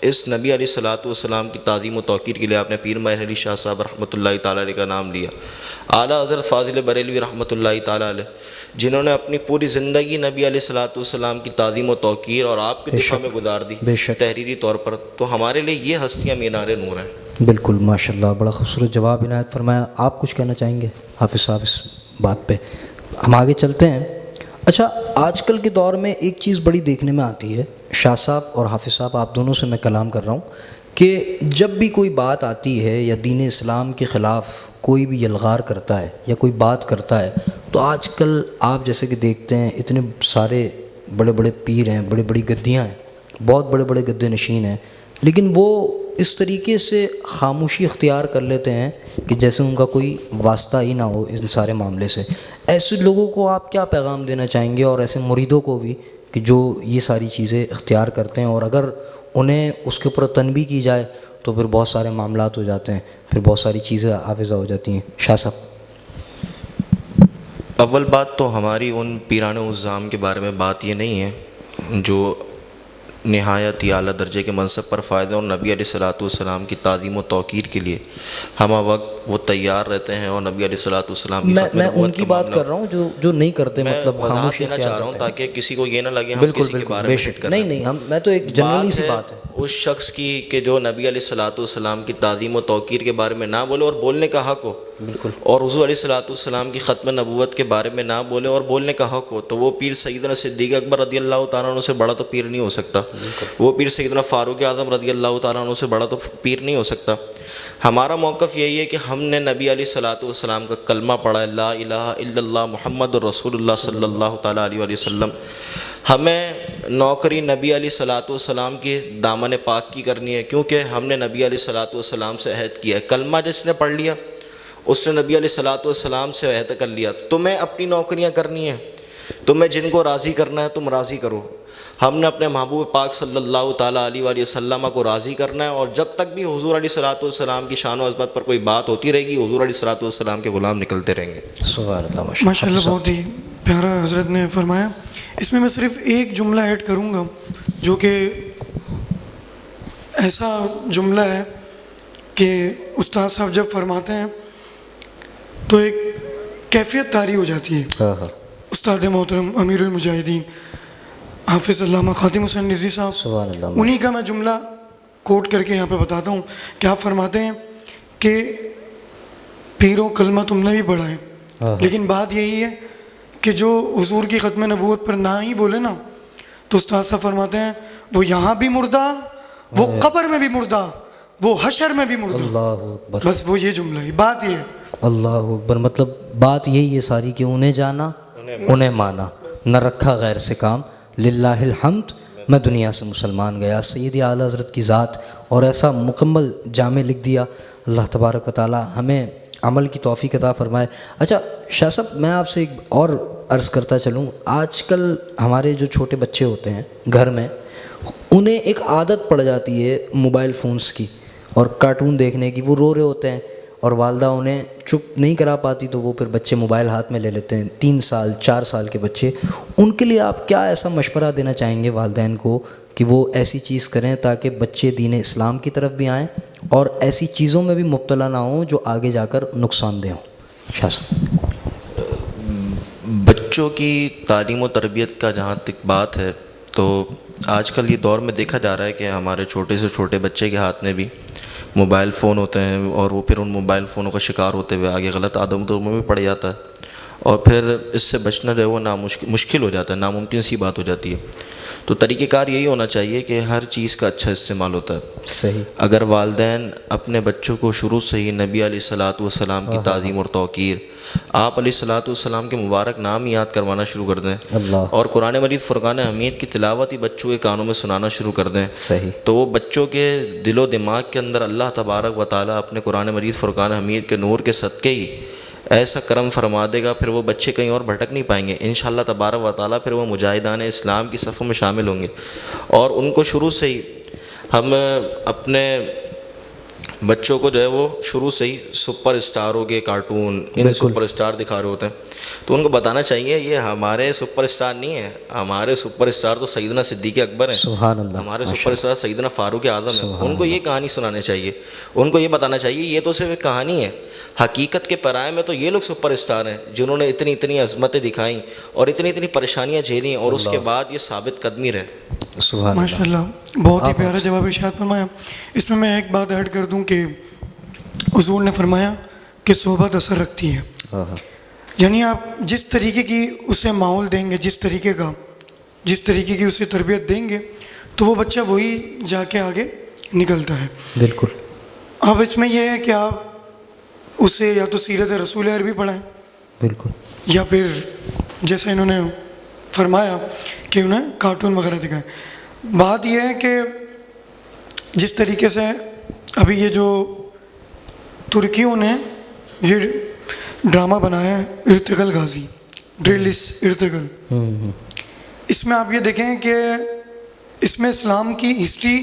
اس نبی علیہ الصلوۃ والسلام کی تعظیم و توقیر کے لیے آپ نے پیر مہر علی شاہ صاحب رحمۃ اللہ تعالیٰ علیہ کا نام لیا، اعلیٰ حضرت فاضل بریلوی رحمۃ اللہ تعالیٰ علیہ، جنہوں نے اپنی پوری زندگی نبی علیہ الصلوۃ والسلام کی تعظیم و توقیر اور آپ کے دفاع میں گزار دی تحریری طور پر، تو ہمارے لیے یہ ہستیاں مینار نور ہیں۔ بالکل ماشاءاللہ، بڑا خوبصورت جواب عنایت فرمایا۔ آپ کچھ کہنا چاہیں گے حافظ صاحب اس بات پہ؟ ہم آگے چلتے ہیں۔ اچھا، آج کل کے دور میں ایک چیز بڑی دیکھنے میں آتی ہے، شاہ صاحب اور حافظ صاحب آپ دونوں سے میں کلام کر رہا ہوں، کہ جب بھی کوئی بات آتی ہے یا دین اسلام کے خلاف کوئی بھی یلغار کرتا ہے یا کوئی بات کرتا ہے، تو آج کل آپ جیسے کہ دیکھتے ہیں اتنے سارے بڑے بڑے پیر ہیں، بڑی بڑی گدیاں ہیں، بہت بڑے بڑے گدے نشین ہیں، لیکن وہ اس طریقے سے خاموشی اختیار کر لیتے ہیں کہ جیسے ان کا کوئی واسطہ ہی نہ ہو ان سارے معاملے سے۔ ایسے لوگوں کو آپ کیا پیغام دینا چاہیں گے، اور ایسے مریدوں کو بھی کہ جو یہ ساری چیزیں اختیار کرتے ہیں، اور اگر انہیں اس کے اوپر تنبیہ کی جائے تو پھر بہت سارے معاملات ہو جاتے ہیں، پھر بہت ساری چیزیں حافظہ ہو جاتی ہیں؟ شاہ صاحب۔ اول بات تو ہماری ان پیران عظام کے بارے میں بات یہ نہیں ہے جو نہایت ہی اعلیٰ درجے کے منصب پر فائز ہیں اور نبی علیہ الصلوۃ والسلام کی تعظیم و توقیر کے لیے ہمہ وقت وہ تیار رہتے ہیں، اور نبی علیہ الصلوۃ والسلام کی ختم میں نبوت ان کی بات کر رہا ہوں جو نہیں کرتے، مطلب وضاحت خاموشی دینا اختیار چاہ رہا ہوں کرتے ہیں۔ تاکہ کسی کو یہ نہ لگے ہم بالکل کسی کے بارے میں ہٹ کر رہے ہیں۔ نہیں، میں تو ایک جنرلی سی بات ہے اس شخص کی کہ جو نبی علیہ الصلوۃ والسلام کی تعظیم و توقیر کے بارے میں نہ بولے اور بولنے کا حق ہو، بالکل، اور حضور علیہ الصلوۃ والسلام کی ختم نبوت کے بارے میں نہ بولے اور بولنے کا حق ہو، تو وہ پیر سیدنا صدیق اکبر رضی اللہ تعالیٰ عنہ سے بڑا تو پیر نہیں ہو سکتا، وہ پیر سیدنا فاروق اعظم رضی اللہ تعالیٰ عنہ سے بڑا تو پیر نہیں ہو سکتا۔ ہمارا موقف یہی ہے کہ ہم نے نبی علیہ الصلوۃ والسلام کا کلمہ پڑھا ہے، لا الہ الا اللہ محمد رسول اللہ صلی اللہ تعالیٰ علیہ وآلہ وسلم۔ ہمیں نوکری نبی علیہ الصلوۃ والسلام کی دامن پاک کی کرنی ہے، کیونکہ ہم نے نبی علیہ الصلوۃ والسلام سے عہد کیا ہے۔ کلمہ جس نے پڑھ لیا اس نے نبی علیہ الصلوۃ والسلام سے عہد کر لیا۔ تمہیں اپنی نوکریاں کرنی ہیں، تمہیں جن کو راضی کرنا ہے تم راضی کرو۔ ہم نے اپنے محبوب پاک صلی اللہ تعالیٰ علیہ وآلہ وسلم کو راضی کرنا ہے، اور جب تک بھی حضور علیہ الصلوۃ والسلام کی شان و عظمت پر کوئی بات ہوتی رہے گی، حضور علیہ الصلوۃ والسلام کے غلام نکلتے رہیں گے۔ سبحان اللہ، ماشاء اللہ، بہت ہی پیارا حضرت نے فرمایا۔ اس میں صرف ایک جملہ ایڈ کروں گا، جو کہ ایسا جملہ ہے کہ استاد صاحب جب فرماتے ہیں تو ایک کیفیت طاری ہو جاتی ہے۔ استاد محترم امیر المجاہدین حافظ علامہ خاتم حسین رضوی صاحب، سبحان اللہ، انہی کا میں جملہ کوٹ کر کے یہاں پہ بتاتا ہوں کہ آپ فرماتے ہیں کہ پیرو کلمہ تم نے بھی پڑھا ہے، لیکن بات یہی ہے کہ جو حضور کی ختم نبوت پر نہ ہی بولے نا، تو استاد صاحب فرماتے ہیں وہ یہاں بھی مردہ، وہ قبر میں بھی مردہ، وہ حشر میں بھی مردہ۔ اللہ اکبر، بس وہ یہ جملہ ہے، بات یہ ہے۔ اللہ اکبر، مطلب بات یہی ہے ساری کہ انہیں جانا انہیں مانا، نہ رکھا غیر سے کام، للہ الحمد میں دنیا سے مسلمان گیا۔ سیدی اعلیٰ حضرت کی ذات، اور ایسا مکمل جامع لکھ دیا۔ اللہ تبارک و تعالی ہمیں عمل کی توفیق عطا فرمائے۔ اچھا شاہ صاحب، میں آپ سے ایک اور عرض کرتا چلوں، آج کل ہمارے جو چھوٹے بچے ہوتے ہیں گھر میں، انہیں ایک عادت پڑ جاتی ہے موبائل فونز کی اور کارٹون دیکھنے کی، وہ رو رہے ہوتے ہیں اور والدہ انہیں چپ نہیں کرا پاتی، تو وہ پھر بچے موبائل ہاتھ میں لے لیتے ہیں، 3 سال 4 سال کے بچے۔ ان کے لیے آپ کیا ایسا مشورہ دینا چاہیں گے والدین کو کہ وہ ایسی چیز کریں تاکہ بچے دین اسلام کی طرف بھی آئیں اور ایسی چیزوں میں بھی مبتلا نہ ہوں جو آگے جا کر نقصان دہ ہوں؟ شاہ صاحب، بچوں کی تعلیم و تربیت کا جہاں تک بات ہے، تو آج کل یہ دور میں دیکھا جا رہا ہے کہ ہمارے چھوٹے سے چھوٹے بچے کے ہاتھ میں بھی موبائل فون ہوتے ہیں، اور وہ پھر ان موبائل فونوں کا شکار ہوتے ہوئے آگے غلط عادتوں میں بھی پڑ جاتا ہے، اور پھر اس سے بچنا جو ہے وہ مشکل ہو جاتا ہے، ناممکن سی بات ہو جاتی ہے۔ تو طریقہ کار یہی ہونا چاہیے کہ ہر چیز کا اچھا استعمال ہوتا ہے۔ صحیح، اگر والدین اپنے بچوں کو شروع سے ہی نبی علیہ الصلوۃ والسلام کی تعظیم اور توقیر، آپ علیہ الصلوۃ والسلام کے مبارک نام یاد کروانا شروع کر دیں، اللہ، اور قرآن مجید فرقان حمید کی تلاوت ہی بچوں کے کانوں میں سنانا شروع کر دیں، صحیح، تو وہ بچوں کے دل و دماغ کے اندر اللہ تبارک و تعالیٰ اپنے قرآن مجید فرقان حمید کے نور کے صدقے ہی ایسا کرم فرما دے گا، پھر وہ بچے کہیں اور بھٹک نہیں پائیں گے انشاءاللہ تبارک و تعالیٰ۔ پھر وہ مجاہدان اسلام کی صفوں میں شامل ہوں گے، اور ان کو شروع سے ہی ہم اپنے بچوں کو جو ہے وہ شروع سے ہی سپر اسٹاروں کے کارٹون یعنی سپر اسٹار دکھا رہے ہوتے ہیں، تو ان کو بتانا چاہیے یہ ہمارے سپر اسٹار نہیں ہیں، ہمارے سپر اسٹار تو سیدنا صدیق اکبر ہیں، سبحان اللہ، ہمارے سپر اسٹار سیدنا فاروق اعظم ہیں. ان کو یہ کہانی سنانے چاہیے، ان کو یہ بتانا چاہیے یہ تو صرف ایک کہانی ہے، حقیقت کے پیرائے میں تو یہ لوگ سپر اسٹار ہیں جنہوں نے اتنی عظمتیں دکھائیں اور اتنی پریشانیاں جھیلیں اور اس کے بعد یہ ثابت قدمی رہے. سبحان ماشاء اللہ. اللہ، بہت ہی پیارا جواب ارشاد فرمایا. اس میں ایک بات ایڈ کر دوں کہ حضور نے فرمایا کہ صحبت اثر رکھتی ہے. یعنی آپ جس طریقے کی اسے ماحول دیں گے، جس طریقے کی اسے تربیت دیں گے تو وہ بچہ وہی جا کے آگے نکلتا ہے. بالکل. اب اس میں یہ ہے کہ آپ اسے یا تو سیرت رسول عربی پڑھائیں، بالکل، یا پھر جیسا انہوں نے فرمایا کہ انہیں کارٹون وغیرہ دکھائیں. بات یہ ہے کہ جس طریقے سے ابھی یہ جو ترکیوں نے یہ ڈرامہ بنایا ہے ارطغرل غازی، ڈرلس ارطغرل، اس میں آپ یہ دیکھیں کہ اس میں اسلام کی ہسٹری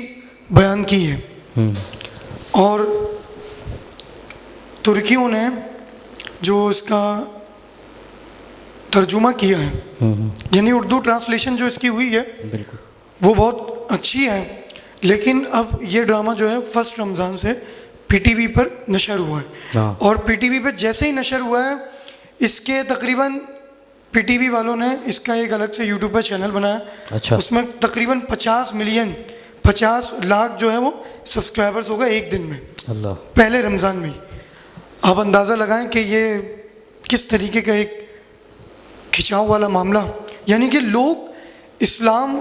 بیان کی ہے اور ترکیوں نے جو اس کا ترجمہ کیا ہے، یعنی اردو ٹرانسلیشن جو اس کی ہوئی ہے وہ بہت اچھی ہے. لیکن اب یہ ڈرامہ جو ہے فرسٹ رمضان سے پی ٹی وی پر نشر ہوا ہے، اور پی ٹی وی پہ جیسے ہی نشر ہوا ہے اس کے تقریباً پی ٹی وی والوں نے اس کا ایک الگ سے یوٹیوب پہ چینل بنایا. اس میں تقریباً 50 لاکھ جو ہے وہ سبسکرائبرز ہو گئے ایک دن میں، پہلے رمضان میں ہی. آپ اندازہ لگائیں کہ یہ کس طریقے کا ایک کھچاؤ والا معاملہ. یعنی کہ لوگ اسلام،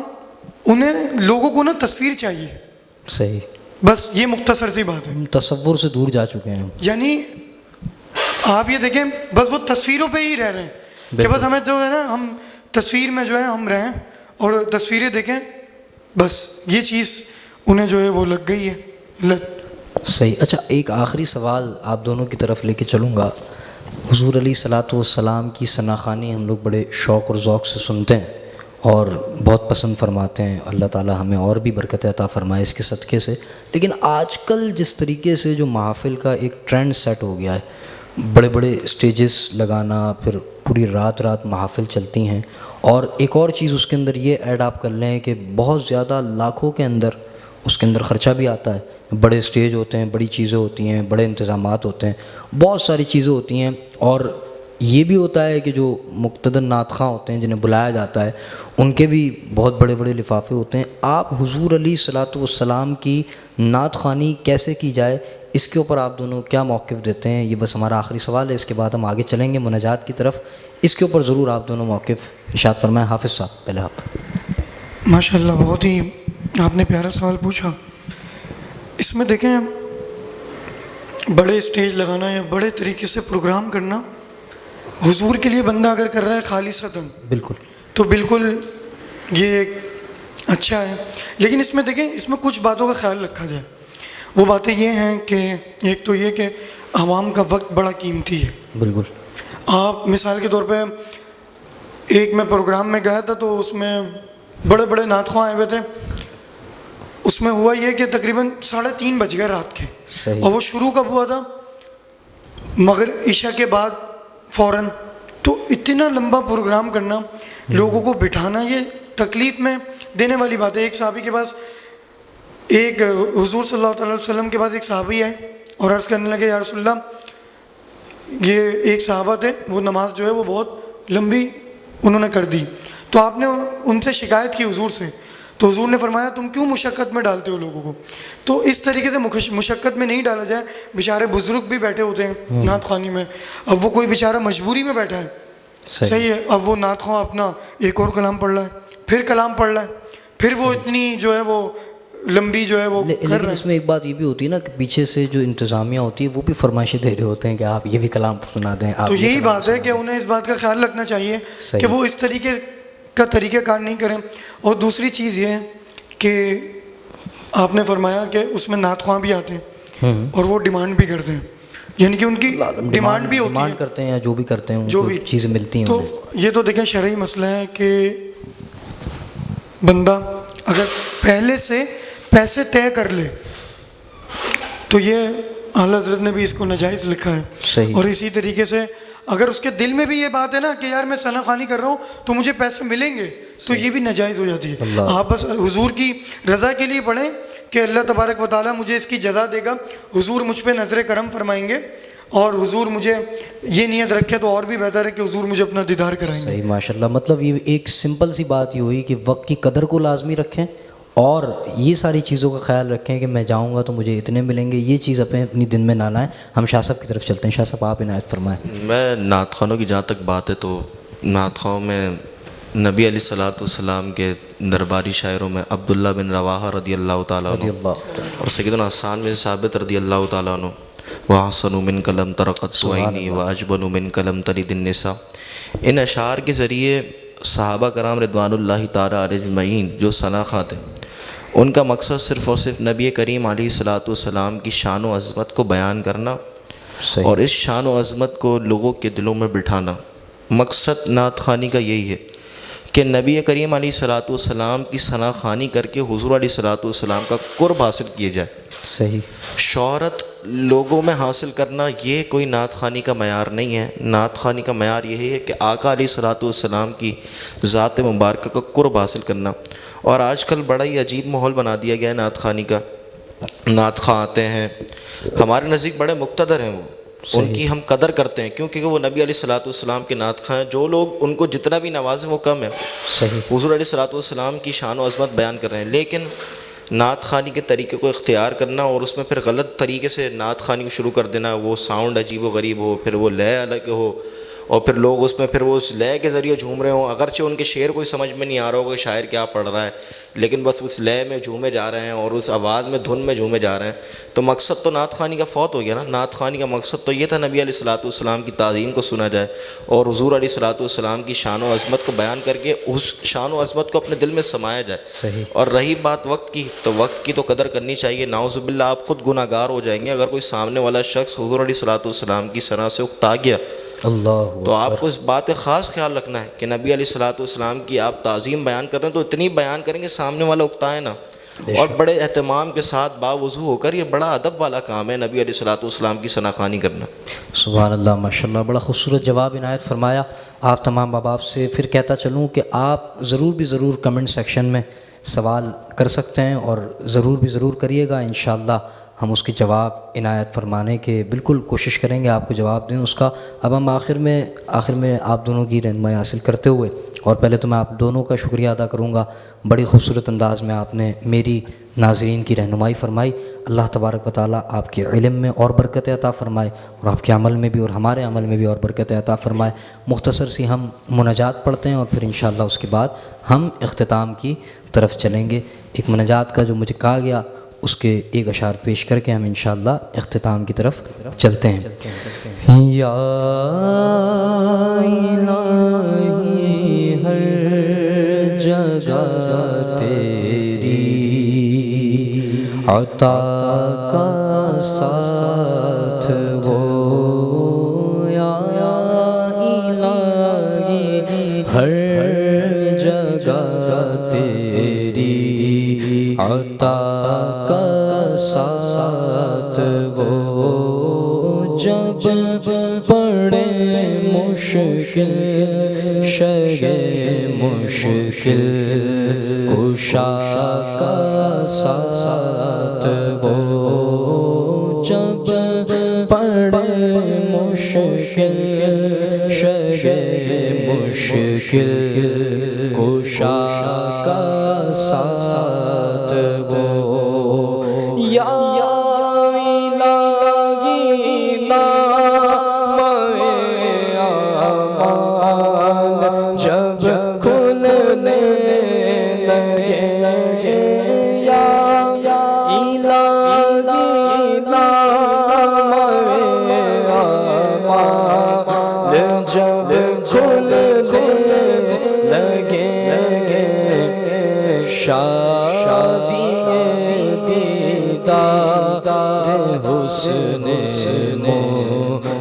انہیں لوگوں کو نا تصویر چاہیے. صحیح. بس یہ مختصر سی بات ہے، تصور سے دور جا چکے ہیں. یعنی آپ یہ دیکھیں بس وہ تصویروں پہ ہی رہ رہے ہیں کہ بس ہمیں جو ہے نا ہم تصویر میں جو ہے ہم رہیں اور تصویریں دیکھیں، بس یہ چیز انہیں جو ہے وہ لگ گئی ہے لت. صحیح. اچھا، ایک آخری سوال آپ دونوں کی طرف لے کے چلوں گا. حضور علیہ الصلاۃ والسلام کی ثناخوانی ہم لوگ بڑے شوق اور ذوق سے سنتے ہیں اور بہت پسند فرماتے ہیں. اللہ تعالی ہمیں اور بھی برکت عطا فرمائے اس کے صدقے سے. لیکن آج کل جس طریقے سے جو محافل کا ایک ٹرینڈ سیٹ ہو گیا ہے، بڑے بڑے اسٹیجز لگانا، پھر پوری رات محافل چلتی ہیں، اور ایک اور چیز اس کے اندر یہ ایڈ آپ کر لیں کہ بہت زیادہ لاکھوں کے اندر اس کے اندر خرچہ بھی آتا ہے. بڑے اسٹیج ہوتے ہیں، بڑی چیزیں ہوتی ہیں، بڑے انتظامات ہوتے ہیں، بہت ساری چیزیں ہوتی ہیں. اور یہ بھی ہوتا ہے کہ جو مقتدر نعت خواں ہوتے ہیں جنہیں بلایا جاتا ہے ان کے بھی بہت بڑے بڑے لفافے ہوتے ہیں. آپ حضور علیہ الصلاۃ والسلام کی نعت خوانی کیسے کی جائے، اس کے اوپر آپ دونوں کیا موقف دیتے ہیں؟ یہ بس ہمارا آخری سوال ہے، اس کے بعد ہم آگے چلیں گے مناجات کی طرف. اس کے اوپر ضرور آپ دونوں موقف ارشاد فرمائیں. حافظ صاحب پہلے آپ. ماشاء اللہ، بہت ہی آپ نے پیارا سوال پوچھا. اس میں دیکھیں بڑے اسٹیج لگانا یا بڑے طریقے سے پروگرام کرنا حضور کے لیے بندہ اگر کر رہا ہے خالصتاً، بالکل، تو بالکل یہ اچھا ہے. لیکن اس میں دیکھیں اس میں کچھ باتوں کا خیال رکھا جائے. وہ باتیں یہ ہیں کہ ایک تو یہ کہ عوام کا وقت بڑا قیمتی ہے. بالکل. آپ مثال کے طور پہ ایک میں پروگرام میں گیا تھا تو اس میں بڑے بڑے نعت خواں آئے ہوئے تھے. اس میں ہوا یہ کہ تقریباً 3:30 بج گئے رات کے. اور وہ شروع کب ہوا تھا؟ مغرب عشاء کے بعد فوراً. تو اتنا لمبا پروگرام کرنا، لوگوں کو بٹھانا، یہ تکلیف میں دینے والی بات ہے. ایک صحابی کے پاس ایک حضور صلی اللہ علیہ وسلم کے پاس ایک صحابی آئے اور عرض کرنے لگے، یا رسول اللہ، یہ ایک صحابہ تھے، وہ نماز جو ہے وہ بہت لمبی انہوں نے کر دی. تو آپ نے ان سے شکایت کی حضور سے، تو حضور نے فرمایا تم کیوں مشقت میں ڈالتے ہو لوگوں کو؟ تو اس طریقے سے مشقت میں نہیں ڈالا جائے. بیچارے بزرگ بھی بیٹھے ہوتے ہیں نعت خوانی میں، اب وہ کوئی بیچارہ مجبوری میں بیٹھا ہے، صحیح ہے، اب وہ نعت خواں اپنا ایک اور کلام پڑھ رہا ہے، پھر کلام پڑھ رہا ہے، پھر وہ اتنی جو ہے وہ لمبی جو ہے وہ کر رہا ہے. لیکن اس میں ایک بات یہ بھی ہوتی ہے نا کہ پیچھے سے جو انتظامیہ ہوتی ہے وہ بھی فرمائشیں دے رہے ہوتے ہیں کہ آپ یہ بھی کلام سنا دیں. تو یہی بات ہے کہ انہیں اس بات کا خیال رکھنا چاہیے کہ وہ اس طریقے کا طریقہ کار نہیں کریں. اور دوسری چیز یہ ہے کہ آپ نے فرمایا کہ اس میں نعت خواں بھی آتے ہیں اور وہ ڈیمانڈ بھی کرتے ہیں، یعنی کہ ان کی ڈیمانڈ بھی ہوتی ہے، ڈیمانڈ کرتے ہیں یا جو بھی کرتے ہیں جو بھی چیزیں ملتی ہیں. تو یہ تو دیکھیں شرعی مسئلہ ہے کہ بندہ اگر پہلے سے پیسے طے کر لے تو یہ اعلیٰ حضرت نے بھی اس کو ناجائز لکھا ہے. صحیح. اور اسی طریقے سے اگر اس کے دل میں بھی یہ بات ہے نا کہ یار میں ثنا خوانی کر رہا ہوں تو مجھے پیسے ملیں گے, تو یہ بھی ناجائز ہو جاتی ہے. آپ بس حضور کی رضا کے لیے پڑھیں کہ اللہ تبارک و تعالیٰ مجھے اس کی جزا دے گا, حضور مجھ پہ نظر کرم فرمائیں گے, اور حضور مجھے یہ نیت رکھے تو اور بھی بہتر ہے کہ حضور مجھے اپنا دیدار کرائیں گے. صحیح, ماشاء اللہ. مطلب یہ ایک سمپل سی بات یہ ہوئی کہ وقت کی قدر کو لازمی رکھیں اور یہ ساری چیزوں کا خیال رکھیں کہ میں جاؤں گا تو مجھے اتنے ملیں گے, یہ چیز اپنی دن میں نہ لائیں. ہم شاہ صاحب کی طرف چلتے ہیں. شاہ صاحب آپ عنایت فرمائیں. میں نعت خوانوں کی جہاں تک بات ہے تو نعت خواہوں میں نبی علیہ الصلوۃ والسلام کے درباری شاعروں میں عبداللہ بن رواحہ رضی اللہ تعالیٰ عنہ اور سیدنا حسان بن ثابت رضی اللہ تعالیٰ عنہ وَأَحْسَنُ مِنْكَ لَمْ تَرَقَتْ عَيْنِي وَأَجْمَلُ مِنْكَ لَمْ تَلِدِ النِّسَاء. ان اشعار کے ذریعے صحابہ کرام رضوان اللہ تعالیٰ علیہ اجمعین جو ثنا خواں تھے, ان کا مقصد صرف اور صرف نبی کریم علیہ الصلوۃ والسلام کی شان و عظمت کو بیان کرنا اور اس شان و عظمت کو لوگوں کے دلوں میں بٹھانا. مقصد نعت خوانی کا یہی ہے کہ نبی کریم علیہ الصلوۃ والسلام کی ثنا خوانی کر کے حضور علیہ الصلوۃ والسلام کا قرب حاصل کیا جائے. صحیح. شہرت لوگوں میں حاصل کرنا یہ کوئی نعت خوانی کا معیار نہیں ہے. نعت خوانی کا معیار یہی ہے کہ آقا علیہ الصلوۃ والسلام کی ذات مبارکہ کا قرب حاصل کرنا. اور آج کل بڑا ہی عجیب ماحول بنا دیا گیا ہے نعت خوانی کا. نعت خواں آتے ہیں, ہمارے نزدیک بڑے مقتدر ہیں, وہ ان کی ہم قدر کرتے ہیں کیونکہ وہ نبی علیہ الصلوۃ والسلام کے نعت خواں ہیں. جو لوگ ان کو جتنا بھی نوازیں وہ کم ہے. صحیح. حضور علیہ الصلوۃ والسلام کی شان و عظمت بیان کر رہے ہیں, لیکن نعت خوانی کے طریقے کو اختیار کرنا اور اس میں پھر غلط طریقے سے نعت خوانی کو شروع کر دینا, وہ ساؤنڈ عجیب و غریب ہو, پھر وہ لے الگ ہو, اور پھر لوگ اس میں پھر وہ اس لے کے ذریعے جھوم رہے ہوں, اگرچہ ان کے شعر کوئی سمجھ میں نہیں آ رہا ہوگا کہ شاعر کیا پڑھ رہا ہے, لیکن بس اس لے میں جھومے جا رہے ہیں اور اس آواز میں دھن میں جھومے جا رہے ہیں. تو مقصد تو نعت خوانی کا فوت ہو گیا نا. نعت خوانی کا مقصد تو یہ تھا نبی علیہ الصلوۃ والسلام کی تعظیم کو سنا جائے اور حضور علیہ الصلوۃ والسلام کی شان و عظمت کو بیان کر کے اس شان و عظمت کو اپنے دل میں سمایا جائے. صحیح. اور رہی بات وقت کی, تو وقت کی تو قدر کرنی چاہیے. نعوذ باللہ آپ خود گناہ گار ہو جائیں گے اگر کوئی سامنے والا شخص حضور علیہ الصلوۃ والسلام کی ثنا سے اکتا گیا. اللہ. تو آپ کو اس بات کا خاص خیال رکھنا ہے کہ نبی علیہ الصلوۃ والسلام کی آپ تعظیم بیان کر رہے ہیں تو اتنی بیان کریں کہ سامنے والا اکتائے نا, اور بڑے اہتمام کے ساتھ باوضو ہو کر. یہ بڑا ادب والا کام ہے نبی علیہ الصلوۃ والسلام کی ثنا خوانی کرنا. سبحان اللہ, ماشاء اللہ. بڑا خوبصورت جواب عنایت فرمایا. آپ تمام احباب سے پھر کہتا چلوں کہ آپ ضرور کمنٹ سیکشن میں سوال کر سکتے ہیں اور ضرور کریے گا. انشاءاللہ ہم اس کے جواب عنایت فرمانے کے بالکل کوشش کریں گے, آپ کو جواب دیں اس کا. اب ہم آخر میں آپ دونوں کی رہنمائی حاصل کرتے ہوئے, اور پہلے تو میں آپ دونوں کا شکریہ ادا کروں گا, بڑی خوبصورت انداز میں آپ نے میری ناظرین کی رہنمائی فرمائی. اللہ تبارک و تعالیٰ آپ کے علم میں اور برکت عطا فرمائے اور آپ کے عمل میں بھی اور ہمارے عمل میں بھی اور برکت عطا فرمائے. مختصر سی ہم مناجات پڑھتے ہیں اور پھر انشاءاللہ اس کے بعد ہم اختتام کی طرف چلیں گے. ایک مناجات کا جو مجھے کہا گیا اس کے ایک اشعار پیش کر کے ہم انشاءاللہ اختتام کی طرف چلتے ہیں. یا الہی ہر جگہ تیری عطا کا ساتھ وہ, یا الہی ہر جگہ تیری عطا کا ساتھ وہ, جب پڑے مشکل شے مشکل کشا کا ساتھ وہ, جب پڑے مشکل شے مشکل کشا کا ساتھ وہ, یا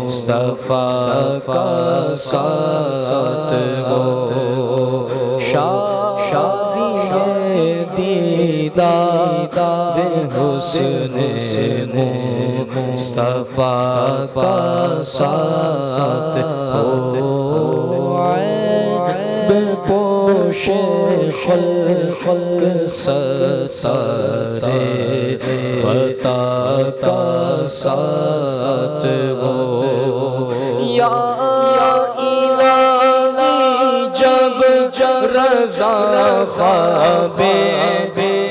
مصطفیٰ کا ساتھ وہ, شادی دیدار حسن مصطفیٰ کا ساتھ ہو عیب پوش خلق ستارے خطا کا ساتھ ہو یا الہی جب رضا خواب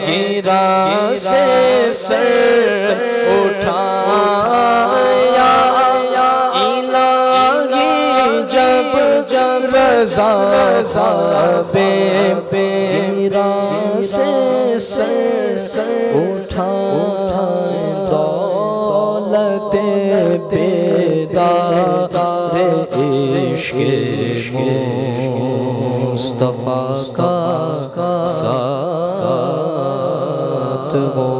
گرا سے سر اٹھایا الہی جب رضا خواب گرا سے سر اٹھایا دولت بیدار عشق مصطفیٰ کا ساتھ ہو